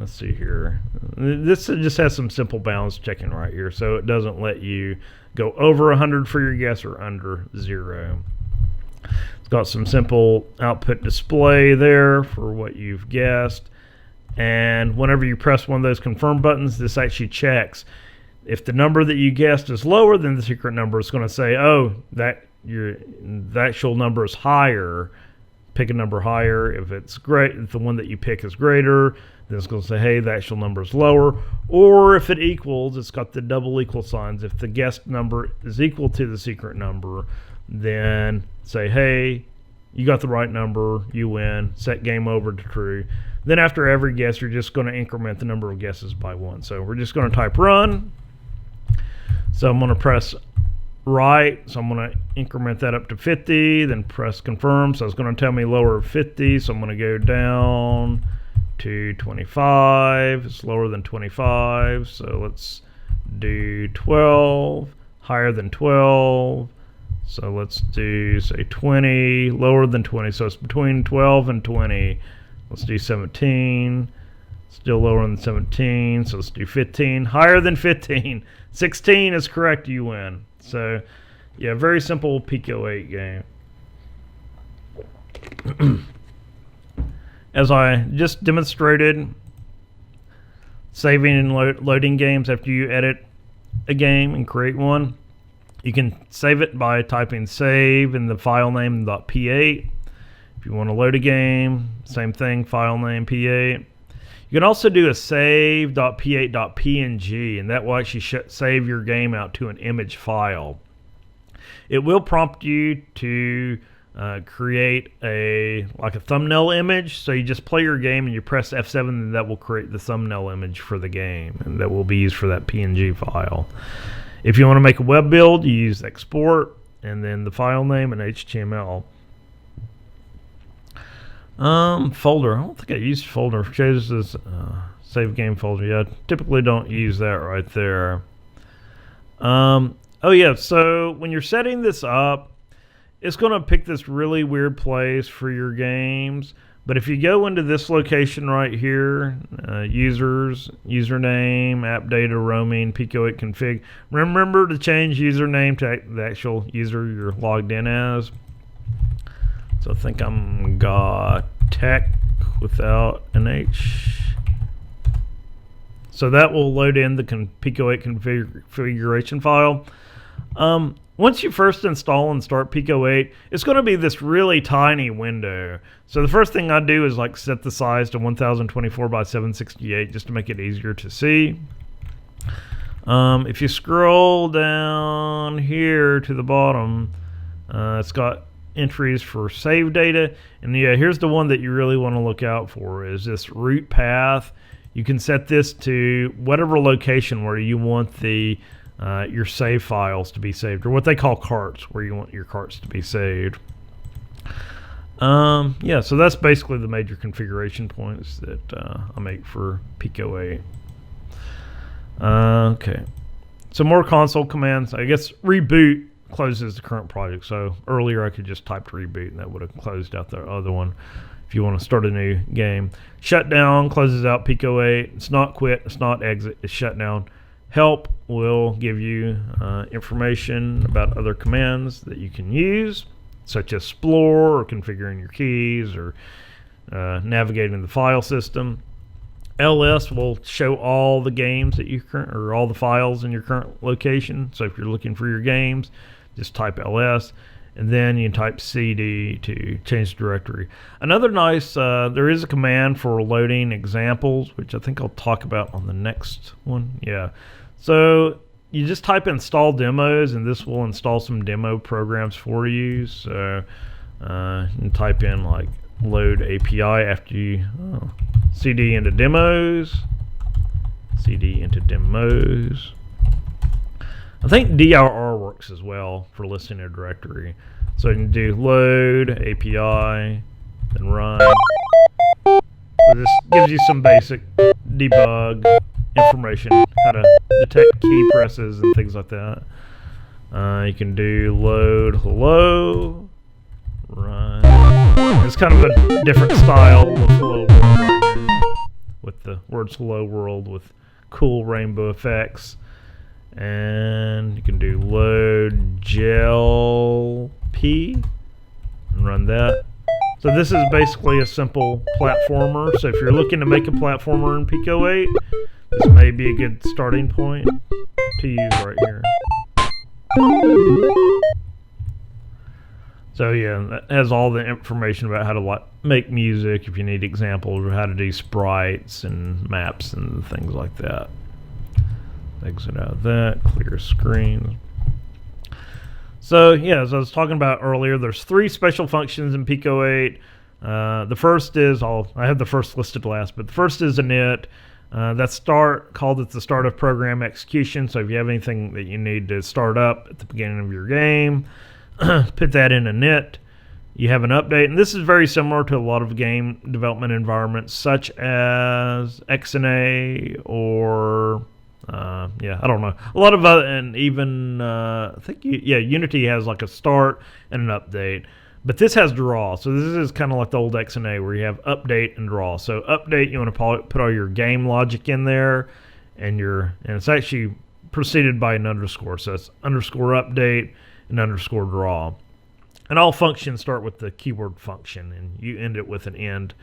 B: see here. This just has some simple balance checking right here, so it doesn't let you go over 100 for your guess or under 0. It's got some simple output display there for what you've guessed. And whenever you press one of those confirm buttons, this actually checks. If the number that you guessed is lower than the secret number, it's going to say, oh, the actual number is higher. Pick a number higher. If it's great, if the one that you pick is greater, then it's going to say, hey, the actual number is lower. Or if it equals, it's got the double equal signs. If the guessed number is equal to the secret number, then say, hey, you got the right number, you win, set game over to true. Then after every guess, you're just going to increment the number of guesses by 1. So we're just going to type run. So I'm going to press right, so I'm going to increment that up to 50, then press confirm. So it's going to tell me lower 50, so I'm going to go down to 25. It's lower than 25, so let's do 12, higher than 12. So let's do, say, 20, lower than 20. So it's between 12 and 20. Let's do 17. Still lower than 17. So let's do 15. Higher than 15. 16 is correct. You win. So, yeah, very simple Pico-8 game. As I just demonstrated, saving and loading games after you edit a game and create one. You can save it by typing save in the file name .p8. If you want to load a game, same thing, file name P8. You can also do a save.p8.png, and that will actually save your game out to an image file. It will prompt you to create a thumbnail image. So you just play your game and you press F7, and that will create the thumbnail image for the game, and that will be used for that PNG file. If you want to make a web build, you use export and then the file name and HTML. Folder. I don't think I used folder. It shows this save game folder. Yeah, I typically don't use that right there. Oh yeah, so when you're setting this up, it's going to pick this really weird place for your games. But if you go into this location right here, users, username, app data, roaming, Pico-8 config, remember to change username to the actual user you're logged in as. So I think I'm got tech without an H. So that will load in the Pico-8 configuration file. Once you first install and start Pico-8, it's going to be this really tiny window. So the first thing I do is set the size to 1024 by 768 just to make it easier to see. If you scroll down here to the bottom, it's got entries for save data, and yeah, here's the one that you really want to look out for is this root path. You can set this to whatever location where you want the your save files to be saved, or what they call carts, where you want your carts to be saved. Yeah, so that's basically the major configuration points that I make for Pico-8. Okay, so more console commands. I guess reboot closes the current project. So earlier I could just type reboot and that would have closed out the other one. If you want to start a new game, shutdown closes out Pico-8. It's not quit, it's not exit, it's shutdown. Help will give you information about other commands that you can use, such as explore or configuring your keys or navigating the file system. LS will show all the games that you or all the files in your current location. So if you're looking for your games, just type LS, and then you can type CD to change the directory. Another nice, there is a command for loading examples, which I think I'll talk about on the next one. Yeah. So you just type install demos, and this will install some demo programs for you. So you can type in load API after you CD into demos, CD into demos. I think dir works as well for listing a directory. So you can do load API, then run. So this gives you some basic debug information, how to detect key presses and things like that. You can do load hello, run. It's kind of a different style of hello world right here, with the words hello world with cool rainbow effects. And you can do load gel p and run that. So this is basically a simple platformer. So if you're looking to make a platformer in Pico-8, this may be a good starting point to use right here. So yeah, that has all the information about how to make music, if you need examples, or how to do sprites and maps and things like that. Exit out of that, clear screen. So yeah, as I was talking about earlier, there's 3 special functions in Pico-8. The first is, I have the first listed last, but the first is init. That's called at the start of program execution. So if you have anything that you need to start up at the beginning of your game, put that in init. You have an update, and this is very similar to a lot of game development environments, such as XNA or I don't know. A lot of and even I think Unity has like a start and an update, but this has draw. So this is kind of like the old XNA where you have update and draw. So update, you want to put all your game logic in there, and it's actually preceded by an underscore. So it's underscore update and underscore draw. And all functions start with the keyword function, and you end it with an end.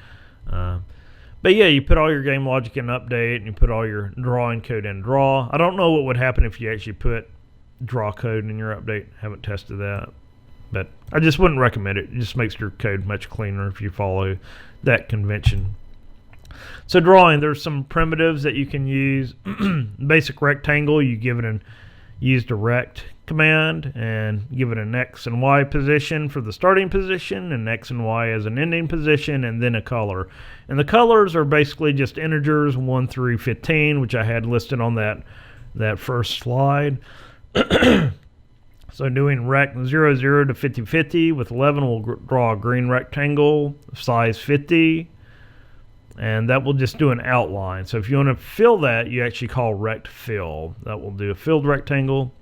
B: But yeah, you put all your game logic in update, and you put all your drawing code in draw. I don't know what would happen if you actually put draw code in your update. Haven't tested that, but I just wouldn't recommend it. It just makes your code much cleaner if you follow that convention. So drawing, there's some primitives that you can use. Basic rectangle, you give it use direct command and give it an X and Y position for the starting position, and X and Y as an ending position, and then a color. And the colors are basically just integers 1 through 15, which I had listed on that first slide. So doing rect 00 to 5050 with 11 will draw a green rectangle size 50, and that will just do an outline. So if you want to fill that, you actually call rect fill. That will do a filled rectangle.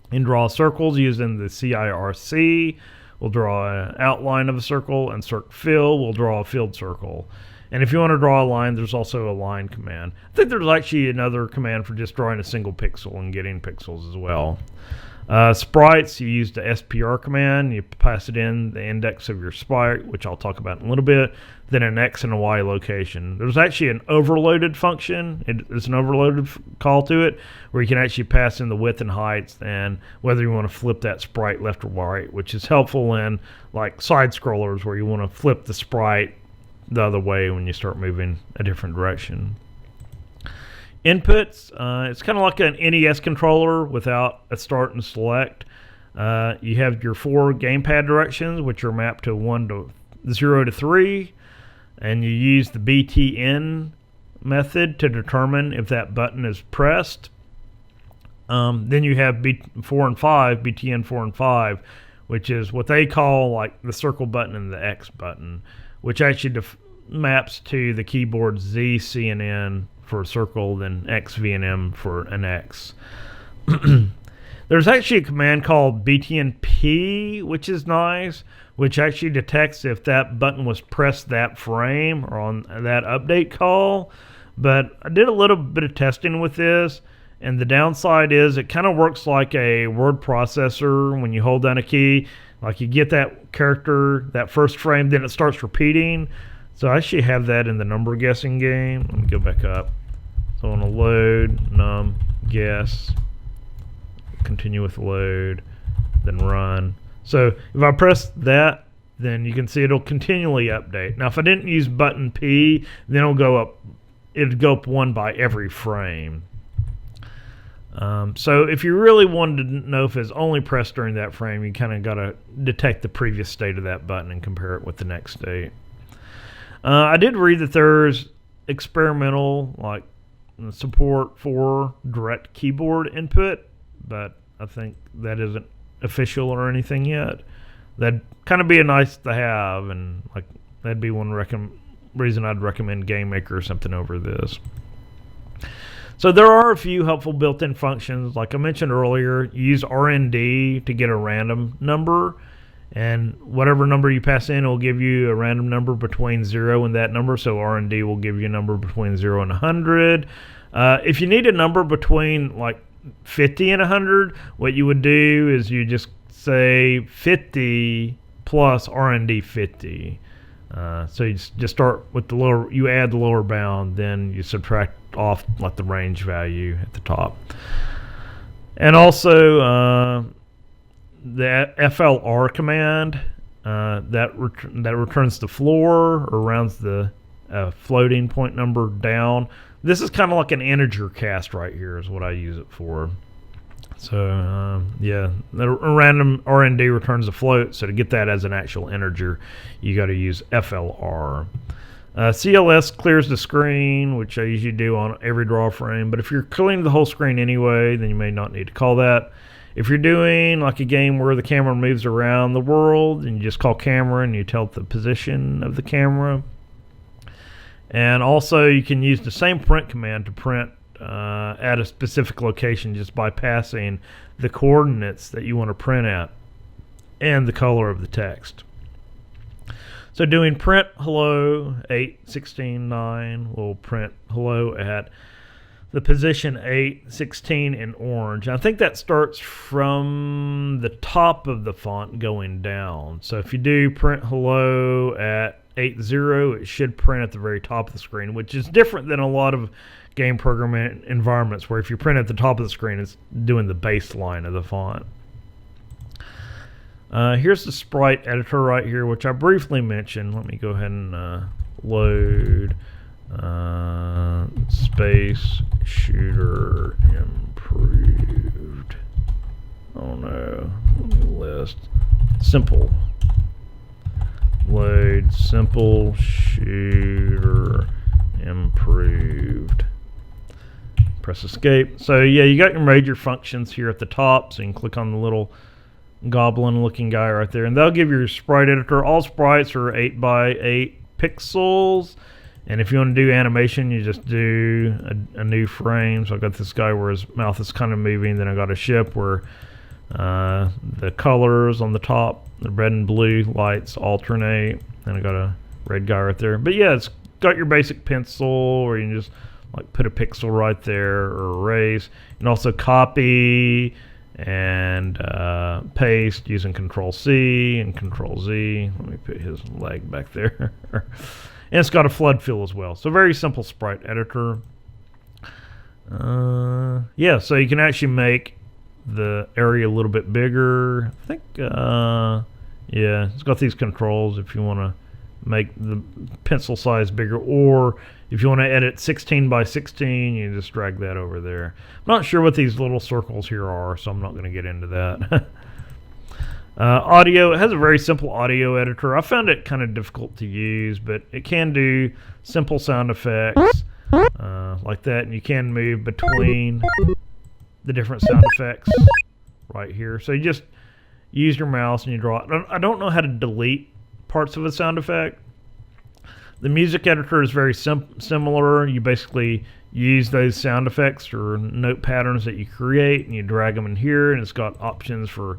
B: And draw circles using the CIRC. We'll draw an outline of a circle, and circ fill will draw a filled circle. And if you want to draw a line, there's also a line command. I think there's actually another command for just drawing a single pixel and getting pixels as well. Sprites, you use the SPR command. You pass it in the index of your sprite, which I'll talk about in a little bit, then an X and a Y location. There's actually an overloaded function. It's an overloaded call to it, where you can actually pass in the width and height and whether you want to flip that sprite left or right, which is helpful in like side scrollers where you want to flip the sprite the other way when you start moving a different direction. Inputs, it's kind of like an NES controller without a start and select. You have your 4 gamepad directions, which are mapped to 0 to 3, and you use the BTN method to determine if that button is pressed. Then you have BTN 4 and 5, which is what they call like the circle button and the X button, which actually maps to the keyboard Z, C, and N for a circle, then X, V, and M for an X. There's actually a command called BTNP, which is nice, which actually detects if that button was pressed that frame or on that update call. But I did a little bit of testing with this, and the downside is it kind of works like a word processor when you hold down a key. Like you get that character, that first frame, then it starts repeating. So I actually have that in the number guessing game. Let me go back up. So I want to load, num, guess, continue with load, then run. So if I press that, then you can see it'll continually update. Now if I didn't use button P, then it'll go up 1 by every frame. So if you really wanted to know if it's only pressed during that frame, you kind of got to detect the previous state of that button and compare it with the next state. I did read that there's experimental support for direct keyboard input, but I think that isn't official or anything yet. That'd kind of be a nice to have, and like that'd be one reason I'd recommend Game Maker or something over this. So there are a few helpful built-in functions. Like I mentioned earlier, you use RND to get a random number, and whatever number you pass in will give you a random number between 0 and that number. So RND will give you a number between 0 and 100. If you need a number between like 50 and 100, what you would do is you just say 50 plus RND 50. So you just start with the lower, you add the lower bound, then you subtract off like the range value at the top. And also the FLR command that returns the floor or rounds the floating point number down. This is kind of like an integer cast right here is what I use it for. So yeah, the random RND returns a float, so to get that as an actual integer you got to use FLR. CLS clears the screen, which I usually do on every draw frame, but if you're cleaning the whole screen anyway, then you may not need to call that. If you're doing like a game where the camera moves around the world, and you just call camera and you tell it the position of the camera. And also you can use the same print command to print at a specific location just by passing the coordinates that you want to print at and the color of the text. So doing print hello 8, 16, 9 will print hello at the position 8, 16 in orange. I think that starts from the top of the font going down. So if you do print hello at 8, 0, it should print at the very top of the screen, which is different than a lot of game programming environments where if you print at the top of the screen, it's doing the baseline of the font. Here's the sprite editor right here, which I briefly mentioned. Let me go ahead and load Space Shooter Improved. Oh no, let me list. Simple. Load Simple Shooter Improved. Press escape. So yeah, you got your major functions here at the top, so you can click on the little goblin looking guy right there, and that'll give you your sprite editor. All sprites are 8 by 8 pixels, and if you want to do animation, you just do a new frame. So I got this guy where his mouth is kind of moving, then I got a ship where the colors on the top, the red and blue lights alternate, and I got a red guy right there. But yeah, it's got your basic pencil, or you can just like put a pixel right there or erase. You can also copy and paste using Control-C and Control-Z. Let me put his leg back there. And it's got a flood fill as well. So very simple sprite editor. Yeah, so you can actually make the area a little bit bigger. I think, yeah, it's got these controls if you want to make the pencil size bigger, or if you want to edit 16 by 16, you just drag that over there. I'm not sure what these little circles here are, so I'm not going to get into that. Audio, it has a very simple audio editor. I found it kind of difficult to use, but it can do simple sound effects like that, and you can move between the different sound effects right here. So you just use your mouse and you draw it. I don't know how to delete parts of a sound effect. The music editor is very similar. You basically use those sound effects or note patterns that you create, and you drag them in here, and it's got options for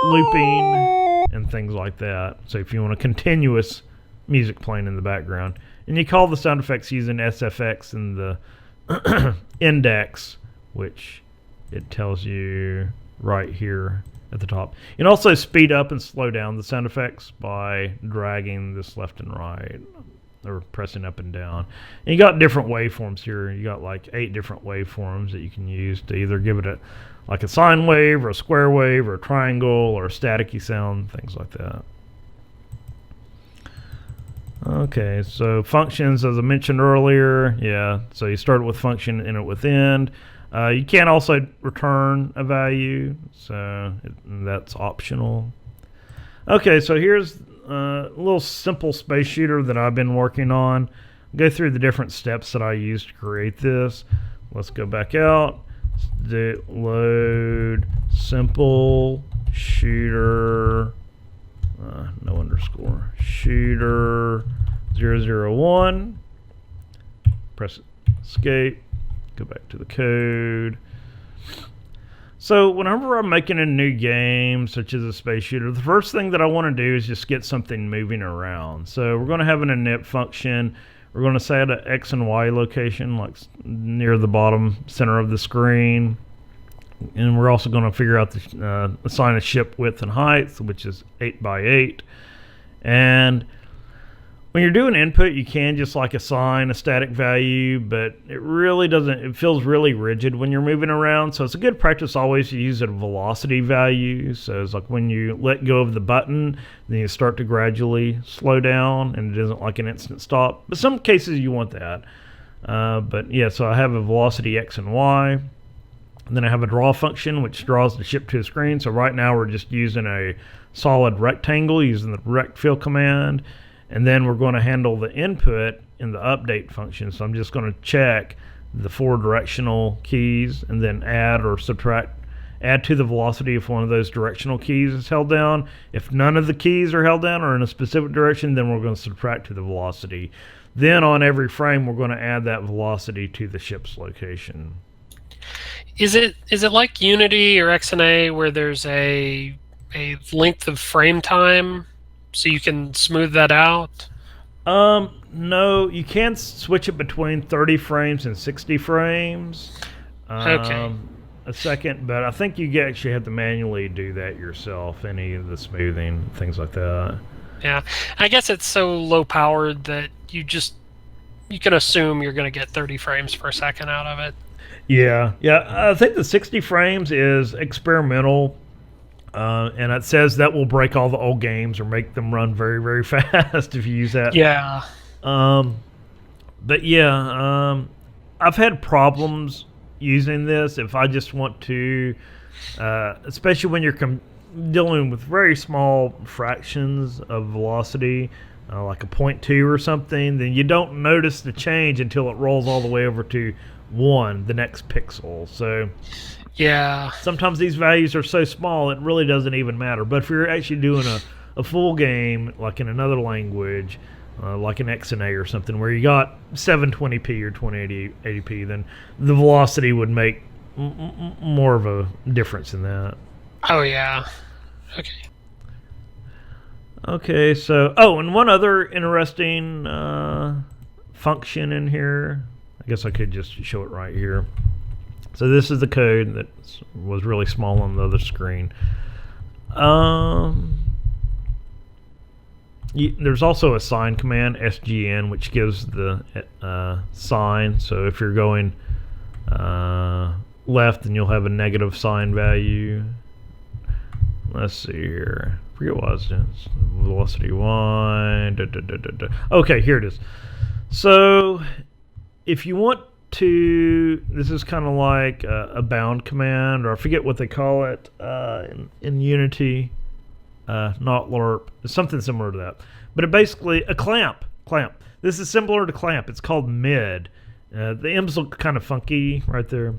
B: looping and things like that. So if you want a continuous music playing in the background, and you call the sound effects using SFX in the index, which it tells you right here at the top. You can also speed up and slow down the sound effects by dragging this left and right or pressing up and down. And you got different waveforms here. You got like 8 different waveforms that you can use to either give it like a sine wave or a square wave or a triangle or a staticky sound, things like that. Okay, so functions, as I mentioned earlier, yeah, so you start with function, end it with end. You can also return a value, so that's optional. Okay, so here's a little simple space shooter that I've been working on. Go through the different steps that I used to create this. Let's go back out. do load simple shooter, no underscore, shooter 001. Press escape, go back to the code. So whenever I'm making a new game, such as a space shooter, the first thing that I want to do is just get something moving around. So we're going to have an init function. We're going to set an X and Y location, like near the bottom center of the screen. And we're also going to figure out the assign a ship width and height, which is 8 by 8. And when you're doing input, you can just like assign a static value, but it really doesn't, it feels really rigid when you're moving around. So it's a good practice always to use a velocity value. So it's like when you let go of the button, then you start to gradually slow down, and it isn't like an instant stop. But some cases you want that. But yeah, so I have a velocity X and Y. And then I have a draw function, which draws the ship to a screen. So right now we're just using a solid rectangle using the rect fill command. And then we're going to handle the input in the update function. So I'm just going to check the 4 directional keys and then add or subtract, add to the velocity if one of those directional keys is held down. If none of the keys are held down or in a specific direction, then we're going to subtract to the velocity. Then on every frame, we're going to add that velocity to the ship's location.
C: Is it like Unity or XNA where there's a length of frame time so you can smooth that out?
B: No, you can switch it between 30 frames and 60 frames.
C: Okay.
B: A second, but I think you actually have to manually do that yourself, any of the smoothing, things like that.
C: Yeah, I guess it's so low powered that you can assume you're going to get 30 frames per second out of it.
B: Yeah. I think the 60 frames is experimental, and it says that will break all the old games or make them run very, very fast if you use that.
C: Yeah.
B: But yeah, I've had problems using this if I just want to, especially when you're dealing with very small fractions of velocity, like a 0.2 or something, then you don't notice the change until it rolls all the way over to 1, the next pixel. So
C: yeah,
B: sometimes these values are so small it really doesn't even matter. But if you're actually doing a full game, like in another language, like an XNA or something, where you got 720p or 2080p, then the velocity would make more of a difference in that.
C: Oh yeah. Okay.
B: Okay, so and one other interesting function in here. I guess I could just show it right here. So this is the code that was really small on the other screen. There's also a sign command, SGN, which gives the sign. So if you're going left, then you'll have a negative sign value. Let's see here. I forget what it is. Velocity Y. Okay, here it is. So if you want to, this is kind of like a bound command, or I forget what they call it in Unity. Not LARP. It's something similar to that. But it basically, a clamp. This is similar to clamp. It's called mid. The M's look kind of funky right there.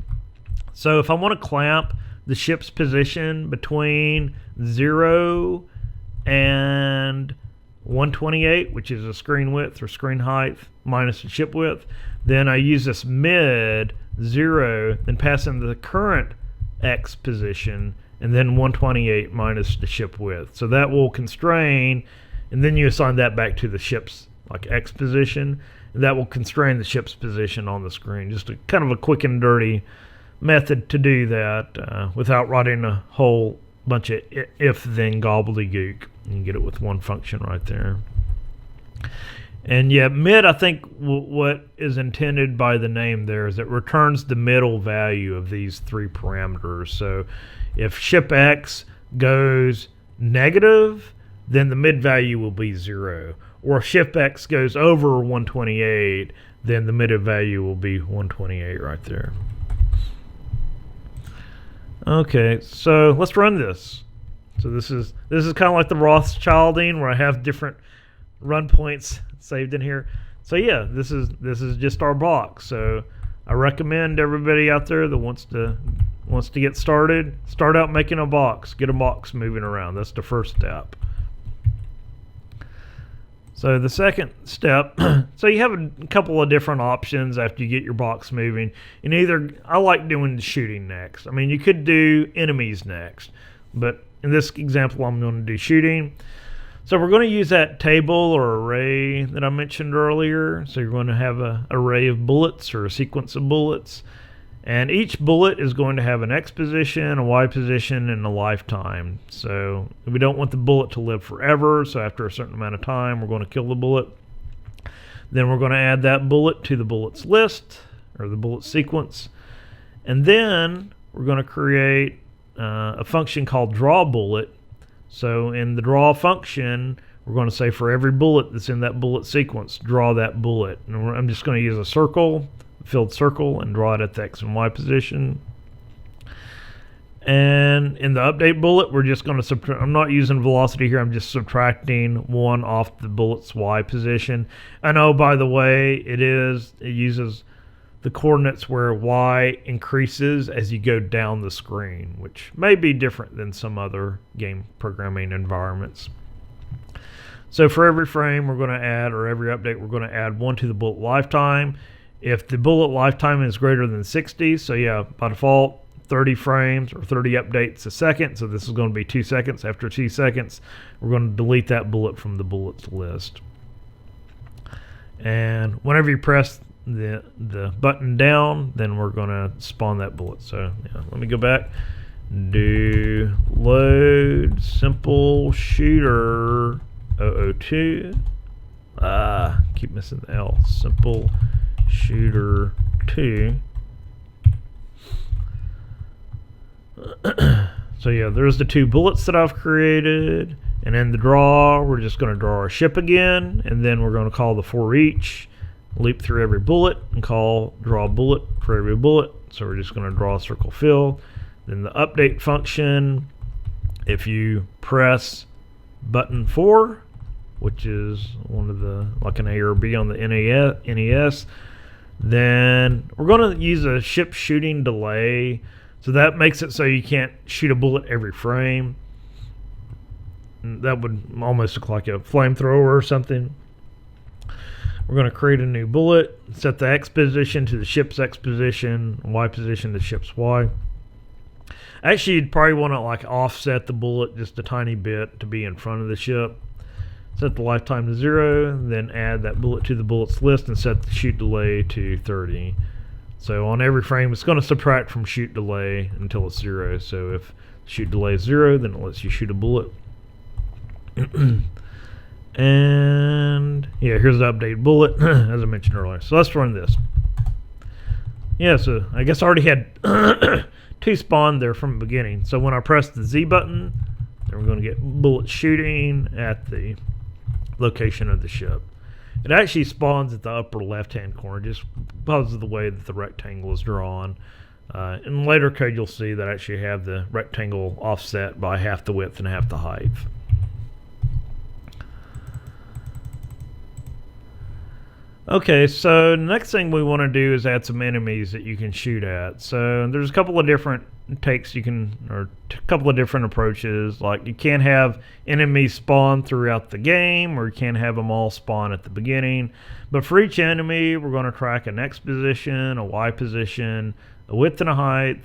B: So if I want to clamp the ship's position between 0 and 128, which is a screen width or screen height minus the ship width, then I use this mid 0, then pass in the current X position, and then 128 minus the ship width. So that will constrain, and then you assign that back to the ship's like X position, and that will constrain the ship's position on the screen. Just a kind of a quick and dirty method to do that without writing a whole bunch of if-then gobbledygook. You can get it with one function right there. And yeah, mid, I think what is intended by the name there is it returns the middle value of these 3 parameters. So if ship X goes negative, then the mid value will be 0. Or if ship X goes over 128, then the mid value will be 128 right there. Okay, so let's run this. So this is kind of like the Rothschilding, where I have different run points saved in here. So yeah, this is just our block. So I recommend everybody out there that wants to wants to get started, start out making a box. Get a box moving around. That's the first step. So the second step, so you have a couple of different options after you get your box moving. And I like doing the shooting next. I mean, you could do enemies next, but in this example, I'm going to do shooting. So we're going to use that table or array that I mentioned earlier. So you're going to have an array of bullets or a sequence of bullets. And each bullet is going to have an X position, a Y position, and a lifetime. So we don't want the bullet to live forever. So after a certain amount of time, we're going to kill the bullet. Then we're going to add that bullet to the bullets list or the bullet sequence. And then we're going to create a function called draw bullet. So in the draw function, we're going to say for every bullet that's in that bullet sequence, draw that bullet. And I'm just going to use a circle, filled circle, and draw it at the X and Y position. And in the update bullet, we're just going to subtract. I'm not using velocity here. I'm just subtracting 1 off the bullet's Y position. I know, by the way, it uses the coordinates where Y increases as you go down the screen, which may be different than some other game programming environments. So for every frame we're going to add, or every update, we're going to add 1 to the bullet lifetime. If the bullet lifetime is greater than 60, so yeah, by default, 30 frames or 30 updates a second, so this is going to be 2 seconds. After 2 seconds, we're going to delete that bullet from the bullets list. And whenever you press the button down, then we're going to spawn that bullet. So yeah, let me go back. Do load simple shooter 002. Keep missing the L. Simple shooter 2. So yeah, there's the 2 bullets that I've created. And in the draw, we're just going to draw our ship again, and then we're going to call the for each, loop through every bullet, and call draw bullet for every bullet. So we're just going to draw a circle fill. Then the update function, if you press button 4, which is one of the, like an A or B on the NES, then we're going to use a ship shooting delay. So that makes it so you can't shoot a bullet every frame. That would almost look like a flamethrower or something. We're going to create a new bullet, set the X position to the ship's X position, Y position to the ship's Y. Actually, you'd probably want to like offset the bullet just a tiny bit to be in front of the ship. Set the lifetime to 0, then add that bullet to the bullets list and set the shoot delay to 30. So on every frame, it's going to subtract from shoot delay until it's 0. So if shoot delay is 0, then it lets you shoot a bullet. And yeah, here's the update bullet as I mentioned earlier. So let's run this. Yeah, so I guess I already had 2 spawned there from the beginning. So when I press the Z button, then we're going to get bullet shooting at the location of the ship. It actually spawns at the upper left-hand corner just because of the way that the rectangle is drawn. In later code, you'll see that I actually have the rectangle offset by half the width and half the height. Okay, so the next thing we want to do is add some enemies that you can shoot at. So there's a couple of different takes you can, or a couple of different approaches. Like you can't have enemies spawn throughout the game, or you can't have them all spawn at the beginning. But for each enemy, we're going to track an X position, a Y position, a width and a height,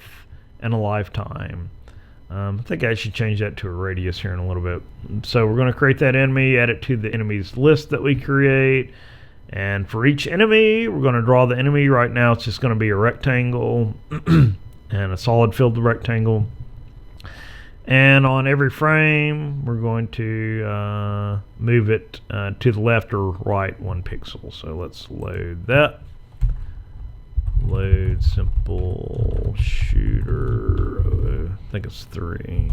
B: and a lifetime. I think I should change that to a radius here in a little bit. So we're going to create that enemy, add it to the enemies list that we create. And for each enemy, we're going to draw the enemy. Right now, it's just going to be a rectangle and a solid filled rectangle. And on every frame, we're going to move it to the left or right 1 pixel. So let's load that. Load simple shooter. I think it's 3.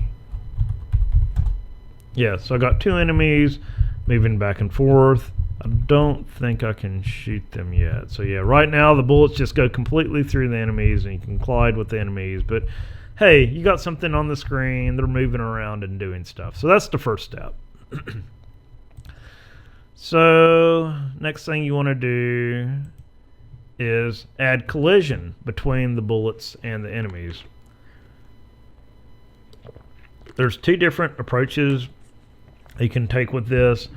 B: Yeah, so I got 2 enemies moving back and forth. I don't think I can shoot them yet. So yeah, right now the bullets just go completely through the enemies and you can collide with the enemies. But hey, you got something on the screen. They're moving around and doing stuff. So that's the first step. So next thing you want to do is add collision between the bullets and the enemies. there's two different approaches you can take with this.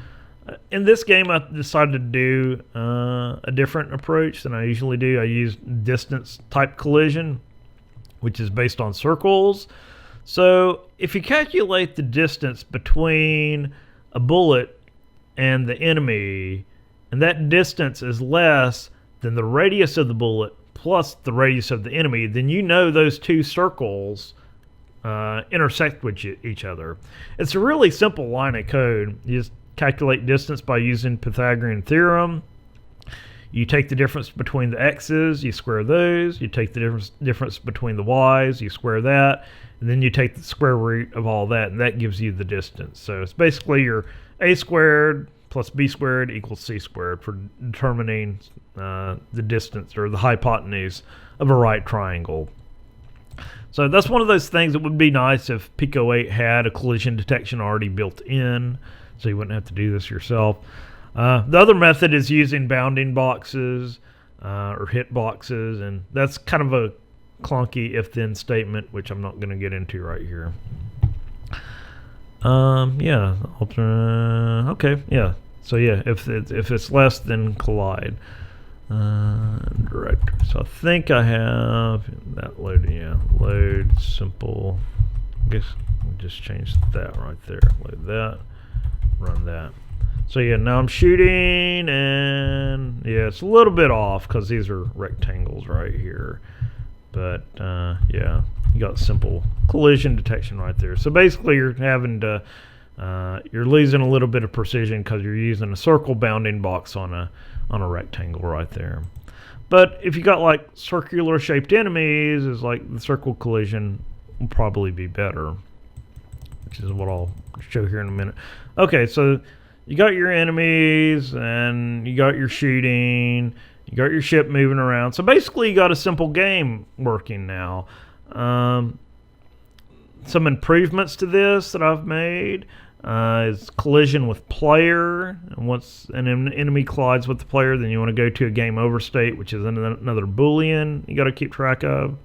B: In this game, I decided to do a different approach than I usually do. I use distance type collision, which is based on circles. So if you calculate the distance between a bullet and the enemy, and that distance is less than the radius of the bullet plus the radius of the enemy, then you know those two circles intersect with each other. It's a really simple line of code. You just calculate distance by using Pythagorean theorem. You take the difference between the x's, you square those. You take the difference between the y's, you square that. And then you take the square root of all that, and that gives you the distance. So it's basically your a squared plus b squared equals c squared for determining the distance or the hypotenuse of a right triangle. So that's one of those things that would be nice if Pico-8 had a collision detection already built in, so you wouldn't have to do this yourself. The other method is using bounding boxes or hit boxes, and that's kind of a clunky if-then statement, which I'm not going to get into right here. Yeah, okay, yeah. So yeah, if it's less than collide. Director. So I think I have that loaded. Yeah, load simple. I guess we'll just change that right there. Load that. Run that. So yeah, now I'm shooting, and yeah, it's a little bit off because these are rectangles right here. But yeah, you got simple collision detection right there. So basically, you're having to you're losing a little bit of precision because you're using a circle bounding box on a rectangle right there. But if you got like circular shaped enemies, is like the circle collision will probably be better, which is what I'll show here in a minute. Okay, so you got your enemies and you got your shooting, you got your ship moving around. So basically you got a simple game working now. Some improvements to this that I've made is collision with player. And once an enemy collides with the player, then you want to go to a game over state, which is another boolean you got to keep track of.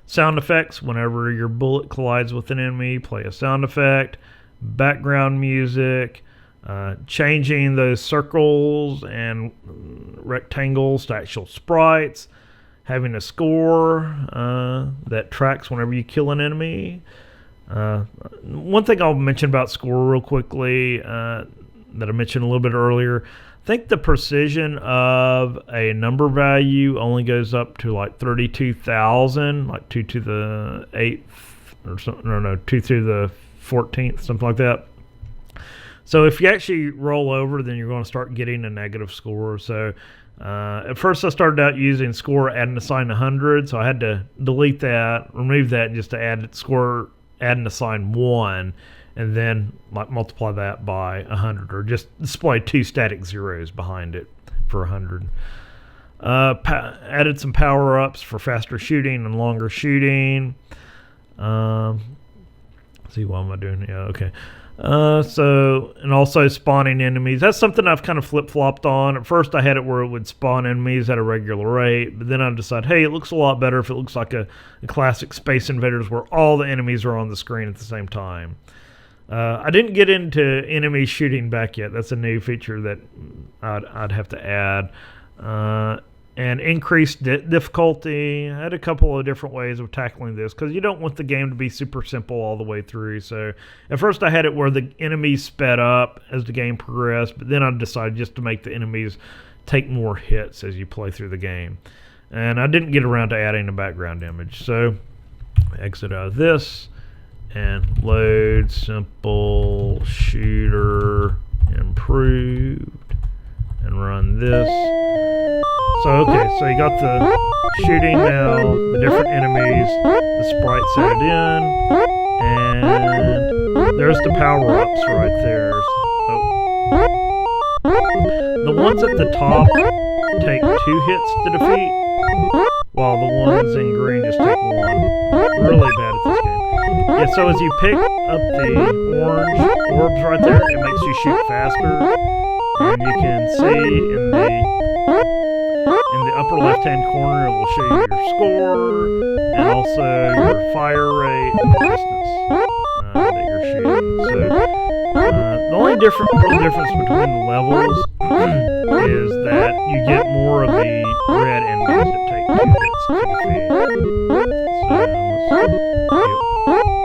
B: Sound effects. Whenever your bullet collides with an enemy, play a sound effect. Background music. Changing those circles and rectangles to actual sprites. Having a score that tracks whenever you kill an enemy. One thing I'll mention about score real quickly that I mentioned a little bit earlier, I think the precision of a number value only goes up to like 32,000, like 2 to the 8th or something, no, 2 to the 14th, something like that. So if you actually roll over, then you're going to start getting a negative score. So at first I started out using score add and assign 100, so I had to delete that, remove that, just to add score add and assign 1, and then like multiply that by 100, or just display 2 static zeros behind it for 100. Added some power-ups for faster shooting and longer shooting. See, what am I doing? Yeah, okay. And also spawning enemies. That's something I've kind of flip-flopped on. At first I had it where it would spawn enemies at a regular rate, but then I decided, hey, it looks a lot better if it looks like a classic Space Invaders where all the enemies are on the screen at the same time. I didn't get into enemy shooting back yet. That's a new feature that I'd have to add. And increased difficulty. I had a couple of different ways of tackling this because you don't want the game to be super simple all the way through. So at first I had it where the enemies sped up as the game progressed, but then I decided just to make the enemies take more hits as you play through the game. And I didn't get around to adding a background image. So exit out of this and load simple shooter improved and run this. So okay, so you got the shooting now, the different enemies, the sprites added in, and there's the power-ups right there. The ones at the top take 2 hits to defeat, while the ones in green just take 1. Really bad at this game. Yeah, so as you pick up the orange orbs right there, it makes you shoot faster. And you can see in the upper left-hand corner, it will show you your score and also your fire rate and distance. that you're shooting. So the only real difference between the levels is that you get more of the red enemies that take 2 hits to defeat. So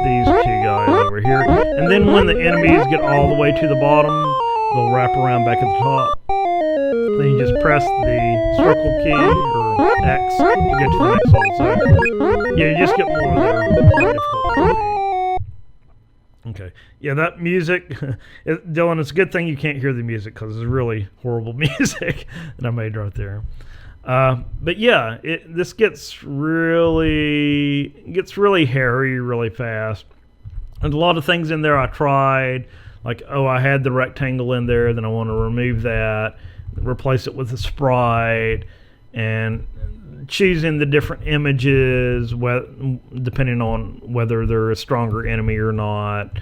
B: these 2 guys over here, and then when the enemies get all the way to the bottom, they'll wrap around back at the top. Then you just press the circle key or X to get to the next level. So yeah, you just get more of their difficult. Okay, yeah, that music, Dylan, it's a good thing you can't hear the music because it's really horrible music that I made right there. But yeah, this gets really hairy really fast. There's a lot of things in there I tried, like, I had the rectangle in there, then I want to remove that, replace it with a sprite, and choosing the different images depending on whether they're a stronger enemy or not.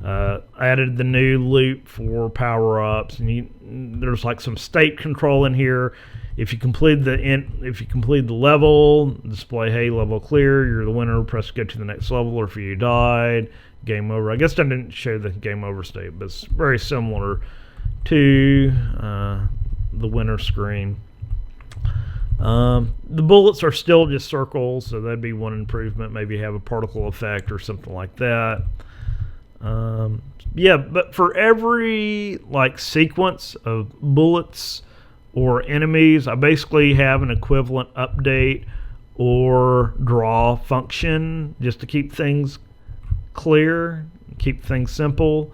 B: I added the new loop for power-ups, and there's like some state control in here. If you complete the level, display, hey, level clear, you're the winner, press go to the next level, or if you died, game over. I guess I didn't show the game over state, but it's very similar to the winner screen. The bullets are still just circles, so that'd be one improvement. Maybe have a particle effect or something like that. Yeah, but for every sequence of bullets or enemies, I basically have an equivalent update or draw function just to keep things clear, keep things simple.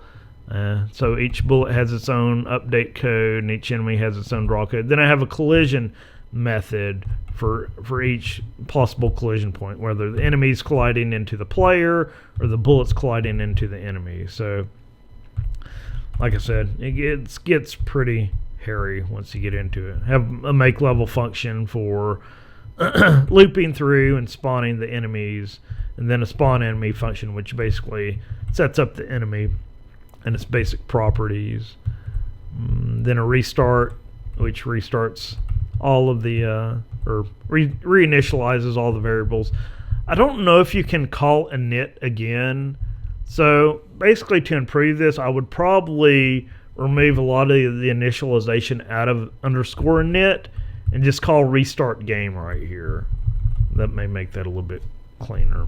B: So each bullet has its own update code and each enemy has its own draw code. Then I have a collision method for each possible collision point, whether the enemy's colliding into the player or the bullets colliding into the enemy. So like I said, it gets pretty hairy once you get into it. Have a make level function for looping through and spawning the enemies, and then a spawn enemy function which basically sets up the enemy and its basic properties. Then a restart, which restarts all of the or reinitializes all the variables. I don't know if you can call init again. So basically, to improve this, I would probably remove a lot of the initialization out of underscore init and just call restart game right here. That may make that a little bit cleaner.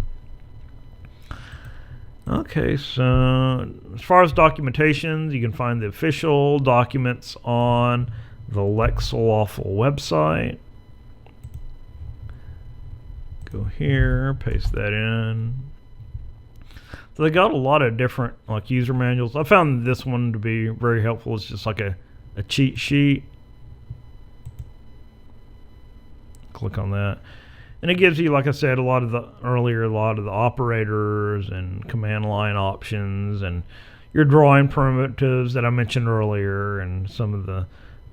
B: Okay, so as far as documentations, you can find the official documents on the Lexlawful website. Go here, paste that in. So they got a lot of different user manuals. I found this one to be very helpful. It's just like a cheat sheet. Click on that. And it gives you, like I said, a lot of the operators and command line options and your drawing primitives that I mentioned earlier and some of the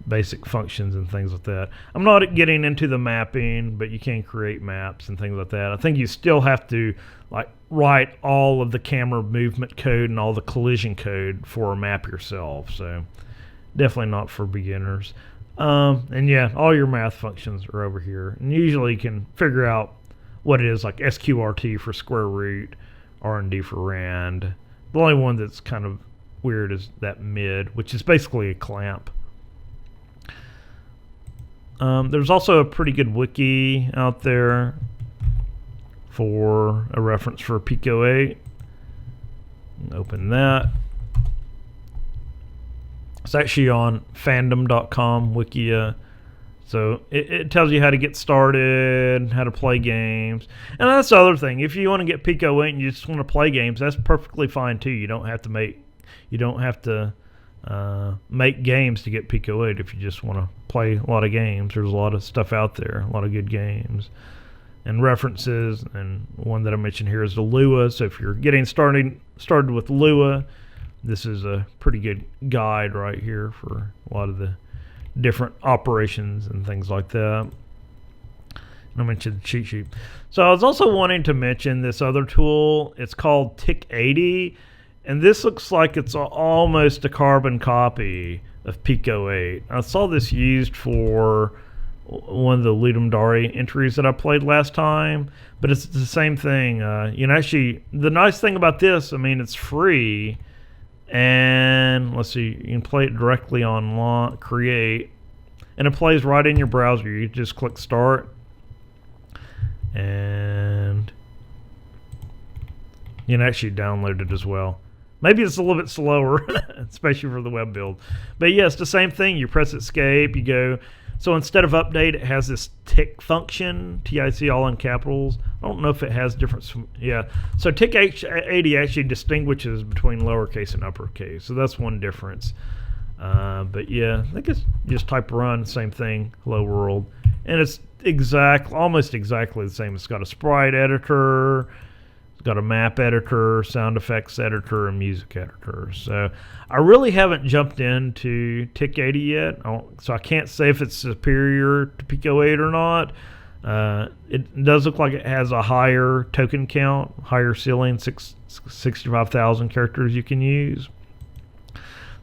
B: basic functions and things like that. I'm not getting into the mapping, but you can create maps and things like that. I think you still have to write all of the camera movement code and all the collision code for a map yourself. So definitely not for beginners. And yeah, all your math functions are over here. And usually you can figure out what it is, like SQRT for square root, R&D for rand. The only one that's kind of weird is that mid, which is basically a clamp. There's also a pretty good wiki out there for a reference for Pico-8. Open that. It's actually on fandom.com Wikia. So it tells you how to get started, how to play games. And that's the other thing. If you want to get Pico-8 and you just want to play games, that's perfectly fine too. You don't have to make games to get Pico-8 if you just want to play a lot of games. There's a lot of stuff out there, a lot of good games and references. And one that I mentioned here is the Lua. So if you're getting started with Lua, this is a pretty good guide right here for a lot of the different operations and things like that. And I mentioned the cheat sheet. So I was also wanting to mention this other tool. It's called TIC80. And this looks like it's almost a carbon copy of Pico-8. I saw this used for one of the Ludum Dare entries that I played last time, but it's the same thing. Actually, the nice thing about this, I mean, it's free, and let's see, you can play it directly on Create, and it plays right in your browser. You just click Start, and you can actually download it as well. Maybe it's a little bit slower, especially for the web build. But yeah, it's the same thing. You press Escape, you go. So instead of update, it has this tick function, TIC all in capitals. I don't know if it has different. Yeah. So tick 80 actually distinguishes between lowercase and uppercase. So that's one difference. But yeah, I think it's just type run, same thing, hello world. And it's almost exactly the same. It's got a sprite editor. It's got a map editor, sound effects editor, and music editor. So I really haven't jumped into TIC80 yet, so I can't say if it's superior to Pico-8 or not. It does look like it has a higher token count, higher ceiling, 65,000 characters you can use.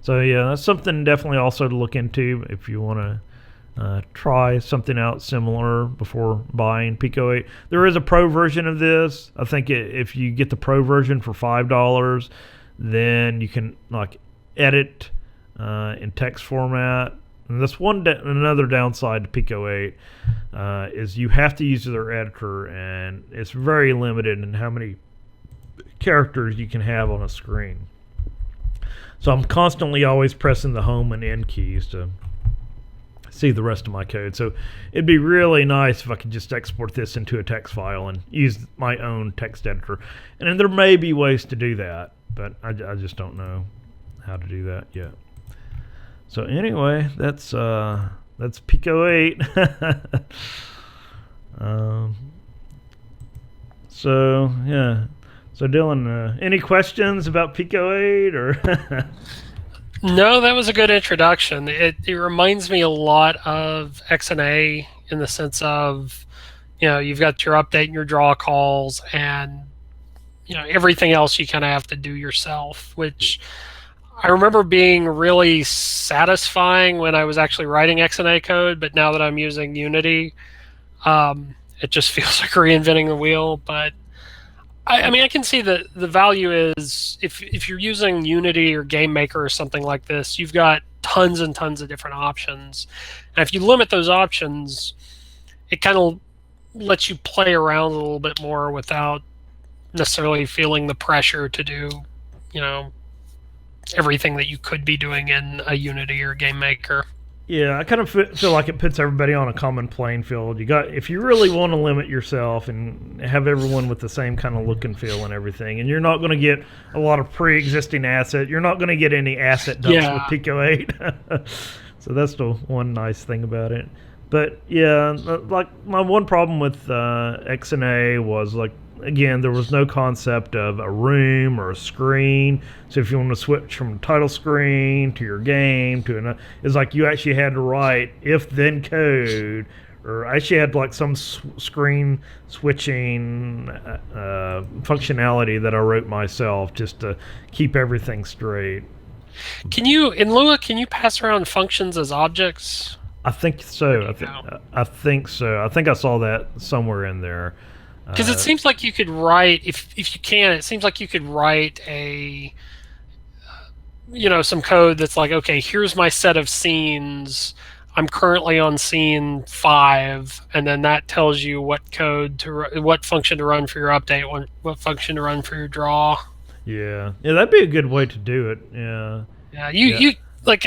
B: So yeah, that's something definitely also to look into if you want to try something out similar before buying Pico-8. There is a pro version of this. I think if you get the pro version for $5, then you can edit in text format. And that's another downside to Pico-8 is you have to use their editor, and it's very limited in how many characters you can have on a screen. So I'm constantly always pressing the home and end keys to see the rest of my code. So it'd be really nice if I could just export this into a text file and use my own text editor. And then there may be ways to do that, but I just don't know how to do that yet. So anyway, that's Pico-8. So yeah. So Dylan, any questions about Pico-8 or?
C: No, that was a good introduction. It reminds me a lot of XNA in the sense of, you've got your update and your draw calls, and everything else you kind of have to do yourself, which I remember being really satisfying when I was actually writing XNA code. But now that I'm using Unity, it just feels like reinventing the wheel. But I mean, I can see that the value is if you're using Unity or Game Maker or something like this, you've got tons and tons of different options. And if you limit those options, it kind of lets you play around a little bit more without necessarily feeling the pressure to do, everything that you could be doing in a Unity or Game Maker.
B: Yeah, I kind of feel like it puts everybody on a common playing field. If you really want to limit yourself and have everyone with the same kind of look and feel and everything, and you're not going to get a lot of pre-existing asset, you're not going to get any asset dumps with Pico-8. So that's the one nice thing about it. But yeah, like my one problem with XNA was again, there was no concept of a room or a screen. So if you want to switch from a title screen to your game to another, it's like you actually had to write if-then code, or I actually had some screen switching functionality that I wrote myself just to keep everything straight.
C: In Lua, can you pass around functions as objects?
B: I think so. I think so. I think I saw that somewhere in there.
C: Because it seems like you could write, if you can, it seems like you could write some code that's like, okay, here's my set of scenes. I'm currently on scene 5, and then that tells you what function to run for your update, what function to run for your draw.
B: Yeah, that'd be a good way to do it. Yeah.
C: Yeah,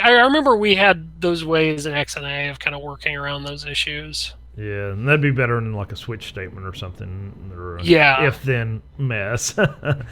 C: I remember we had those ways in XNA of kind of working around those issues.
B: Yeah, and that'd be better than a switch statement or something, or if-then mess. I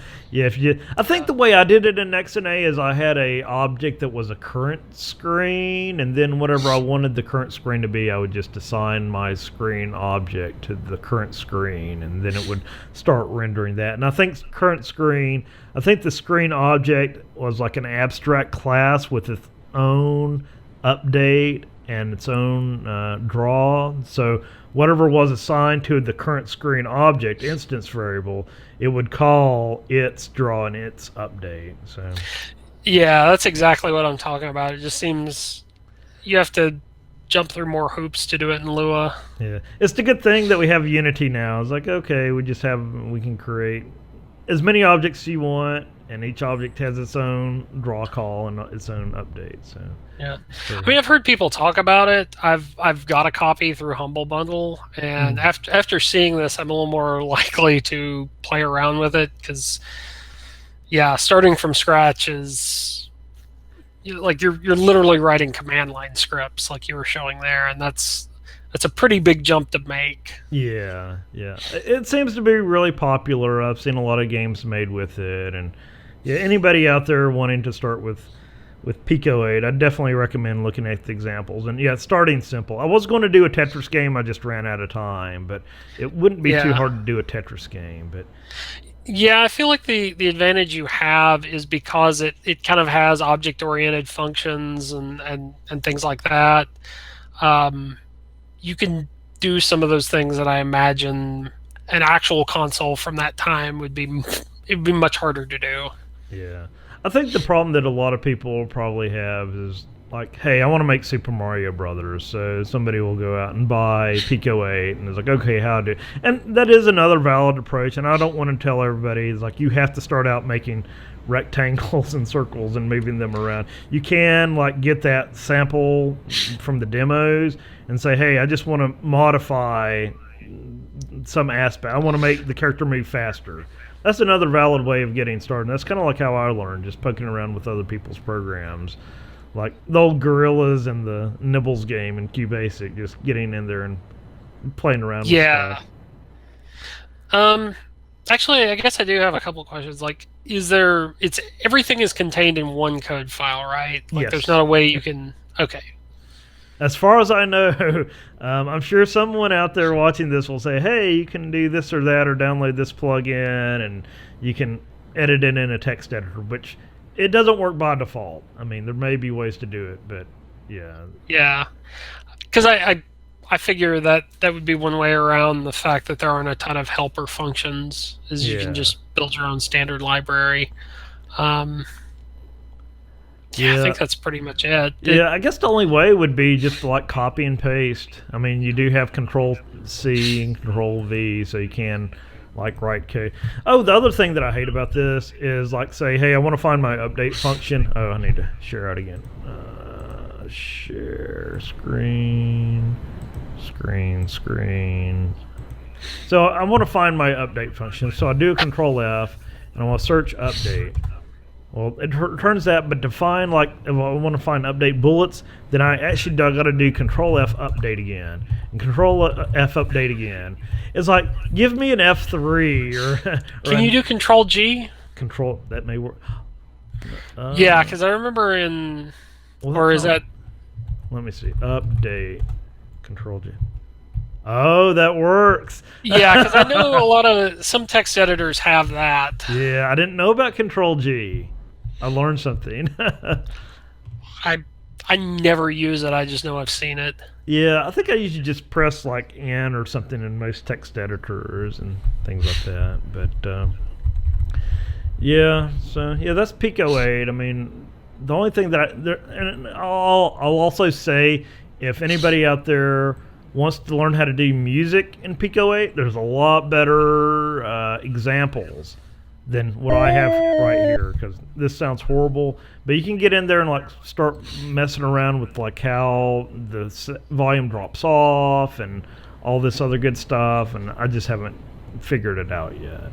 B: think the way I did it in XNA is I had a object that was a current screen, and then whatever I wanted the current screen to be, I would just assign my screen object to the current screen, and then it would start rendering that. And I think the screen object was like an abstract class with its own update and its own draw. So whatever was assigned to the current screen object instance variable, it would call its draw and its update. So
C: yeah, that's exactly what I'm talking about. It just seems you have to jump through more hoops to do it in Lua.
B: Yeah, it's the good thing that we have Unity now. It's like, okay, we can create as many objects you want, and each object has its own draw call and its own update. So
C: yeah, I mean, I've heard people talk about it. I've got a copy through Humble Bundle, and after seeing this, I'm a little more likely to play around with it because, yeah, starting from scratch is like you're literally writing command line scripts like you were showing there, and that's a pretty big jump to make.
B: Yeah. It seems to be really popular. I've seen a lot of games made with it, and yeah, anybody out there wanting to start with Pico-8, I definitely recommend looking at the examples. And yeah, starting simple. I was going to do a Tetris game, I just ran out of time, but it wouldn't be too hard to do a Tetris game. But
C: yeah, I feel like the advantage you have is because it kind of has object-oriented functions and things like that. You can do some of those things that I imagine an actual console from that time would be much harder to do.
B: Yeah. I think the problem that a lot of people will probably have is like, hey, I want to make Super Mario Brothers, so somebody will go out and buy Pico-8, and it's like, okay, how do? And that is another valid approach, and I don't want to tell everybody, it's like, you have to start out making rectangles and circles and moving them around. You can like get that sample from the demos and say, hey, I just want to modify some aspect. I want to make the character move faster. That's another valid way of getting started. And that's kind of like how I learned, just poking around with other people's programs. Like the old Gorillas and the Nibbles game in QBasic, just getting in there and playing around with stuff.
C: Actually, I guess I do have a couple of questions. Like, everything is contained in one code file, right? Like,
B: yes.
C: There's not a way you can... Okay.
B: As far as I know, I'm sure someone out there watching this will say, hey, you can do this or that or download this plugin, and you can edit it in a text editor, which it doesn't work by default. I mean, there may be ways to do it, but yeah.
C: Yeah. Because I figure that would be one way around the fact that there aren't a ton of helper functions, is you can just build your own standard library. I think that's pretty much it.
B: Yeah, I guess the only way would be just to like copy and paste. I mean, you do have Control-C and Control-V, so you can like write code. Oh, the other thing that I hate about this is like say, hey, I want to find my update function. Oh, I need to share out again. Share screen. So I want to find my update function. So I do a Control F, and I want to search update. Well, it turns out, but to find, like, if I want to find update bullets, then I actually got to do Control F update again, and Control F update again. It's like, give me an F3 or
C: can you do Control G?
B: Control, that may work.
C: Yeah, because I remember in, or is that?
B: Let me see. Update, Control G. Oh, that works.
C: Yeah, because I know some text editors have that.
B: Yeah, I didn't know about Control G. I learned something.
C: I never use it. I just know I've seen it.
B: Yeah, I think I usually just press like N or something in most text editors and things like that. But yeah, so yeah, that's Pico-8. I mean, the only thing that and I'll also say, if anybody out there wants to learn how to do music in Pico-8, there's a lot better examples than what I have right here, because this sounds horrible, but you can get in there and like start messing around with like how the volume drops off and all this other good stuff, and I just haven't figured it out yet.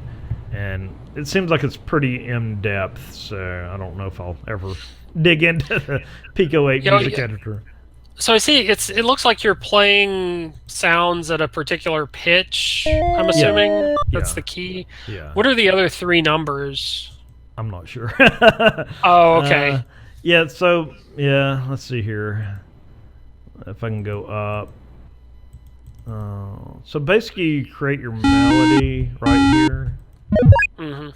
B: And it seems like it's pretty in-depth, so I don't know if I'll ever dig into the Pico-8 music editor.
C: So I see it looks like you're playing sounds at a particular pitch, I'm assuming. That's the key.
B: Yeah.
C: What are the other three numbers?
B: I'm not sure.
C: Oh, okay.
B: Yeah, so, yeah, let's see here. If I can go up. So basically you create your melody right here.
C: Mm-hmm.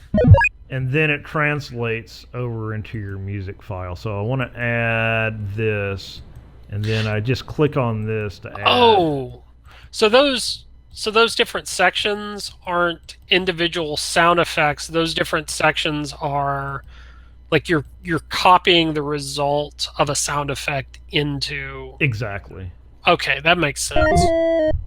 B: And then it translates over into your music file. So I want to add this. And then I just click on this to add.
C: Oh, so those different sections aren't individual sound effects. Those different sections are like you're copying the result of a sound effect into.
B: Exactly.
C: Okay, that makes sense.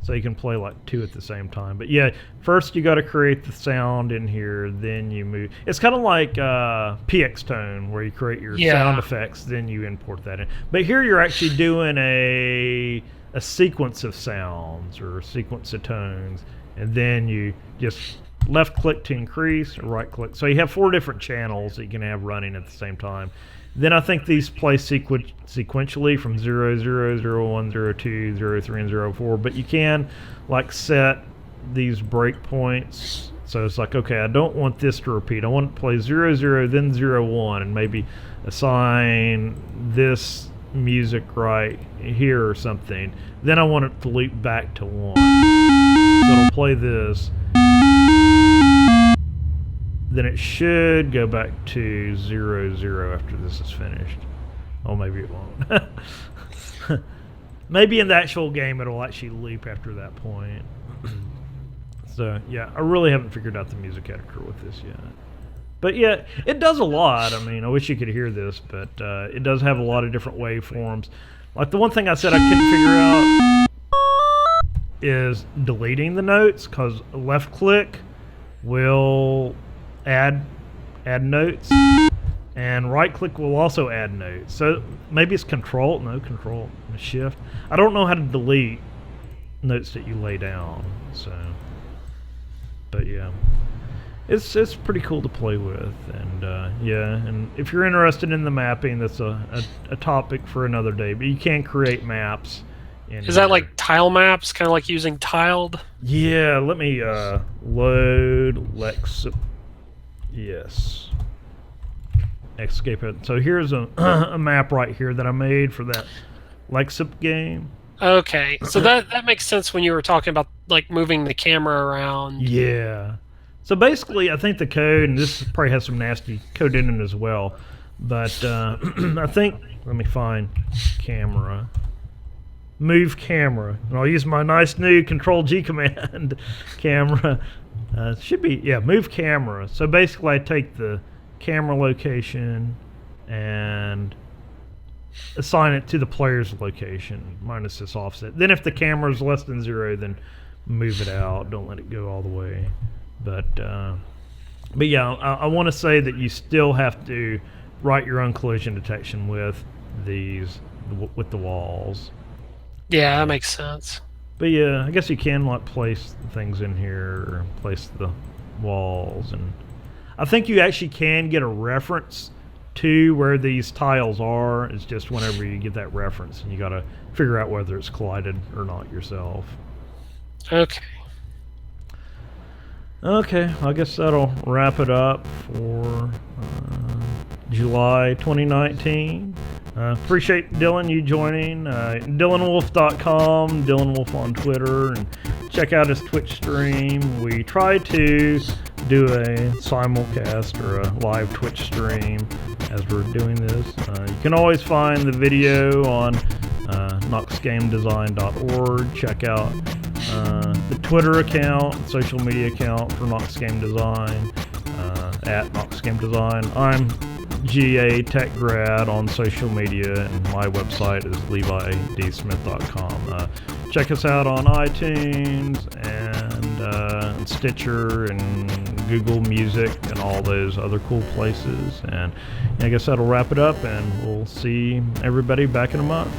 B: So you can play like 2 at the same time. But yeah, first you got to create the sound in here, then you move. It's kind of like PX Tone, where you create your sound effects, then you import that in. But here you're actually doing a sequence of sounds or a sequence of tones, and then you just left click to increase or right click. So you have 4 different channels that you can have running at the same time. Then I think these play sequentially from 0, 0, 0, 1, 0, 2, 0, 3, and 0, 4. But you can like set these breakpoints. So it's like, okay, I don't want this to repeat. I want to play 0, 0, then 0, 1, and maybe assign this music right here or something. Then I want it to loop back to 1. So it'll play this. Then it should go back to 0, 0 after this is finished. Oh, maybe it won't. Maybe in the actual game it'll actually loop after that point. So, yeah, I really haven't figured out the music editor with this yet. But, yeah, it does a lot. I mean, I wish you could hear this, but it does have a lot of different waveforms. Like, the one thing I said I couldn't figure out is deleting the notes, because left-click will add notes, and right click will also add notes. So maybe it's control and shift. I don't know how to delete notes that you lay down. So, but yeah, it's pretty cool to play with, and yeah. And if you're interested in the mapping, that's a topic for another day. But you can create maps.
C: Is that like tile maps, kind of like using tiled?
B: Yeah. Let me load Lex. Yes. Escape it. So here's a map right here that I made for that Lexip game.
C: Okay, so that makes sense when you were talking about like moving the camera around.
B: Yeah. So basically, I think the code, and this probably has some nasty code in it as well, but I think, let me find camera. Move camera. And I'll use my nice new Control-G command. Camera. Should be, yeah, move camera. So basically I take the camera location and assign it to the player's location minus this offset. Then if the camera is less than 0, then move it out. Don't let it go all the way. But yeah, I want to say that you still have to write your own collision detection with the walls.
C: Yeah, that makes sense.
B: But yeah, I guess you can like place things in here or place the walls, and I think you actually can get a reference to where these tiles are. It's just whenever you get that reference, and you got to figure out whether it's collided or not yourself.
C: Okay.
B: Okay, I guess that'll wrap it up for July 2019. Appreciate Dylan, you joining. DylanWolf.com, Dylan Wolf on Twitter, and check out his Twitch stream. We try to do a simulcast or a live Twitch stream as we're doing this. You can always find the video on knoxgamedesign.org. Check out the Twitter account, social media account for Knox Game Design, at Knox Game Design. I'm GA Tech Grad on social media, and my website is levidsmith.com. Check us out on iTunes and Stitcher and Google Music and all those other cool places. And I guess that'll wrap it up, and we'll see everybody back in a month.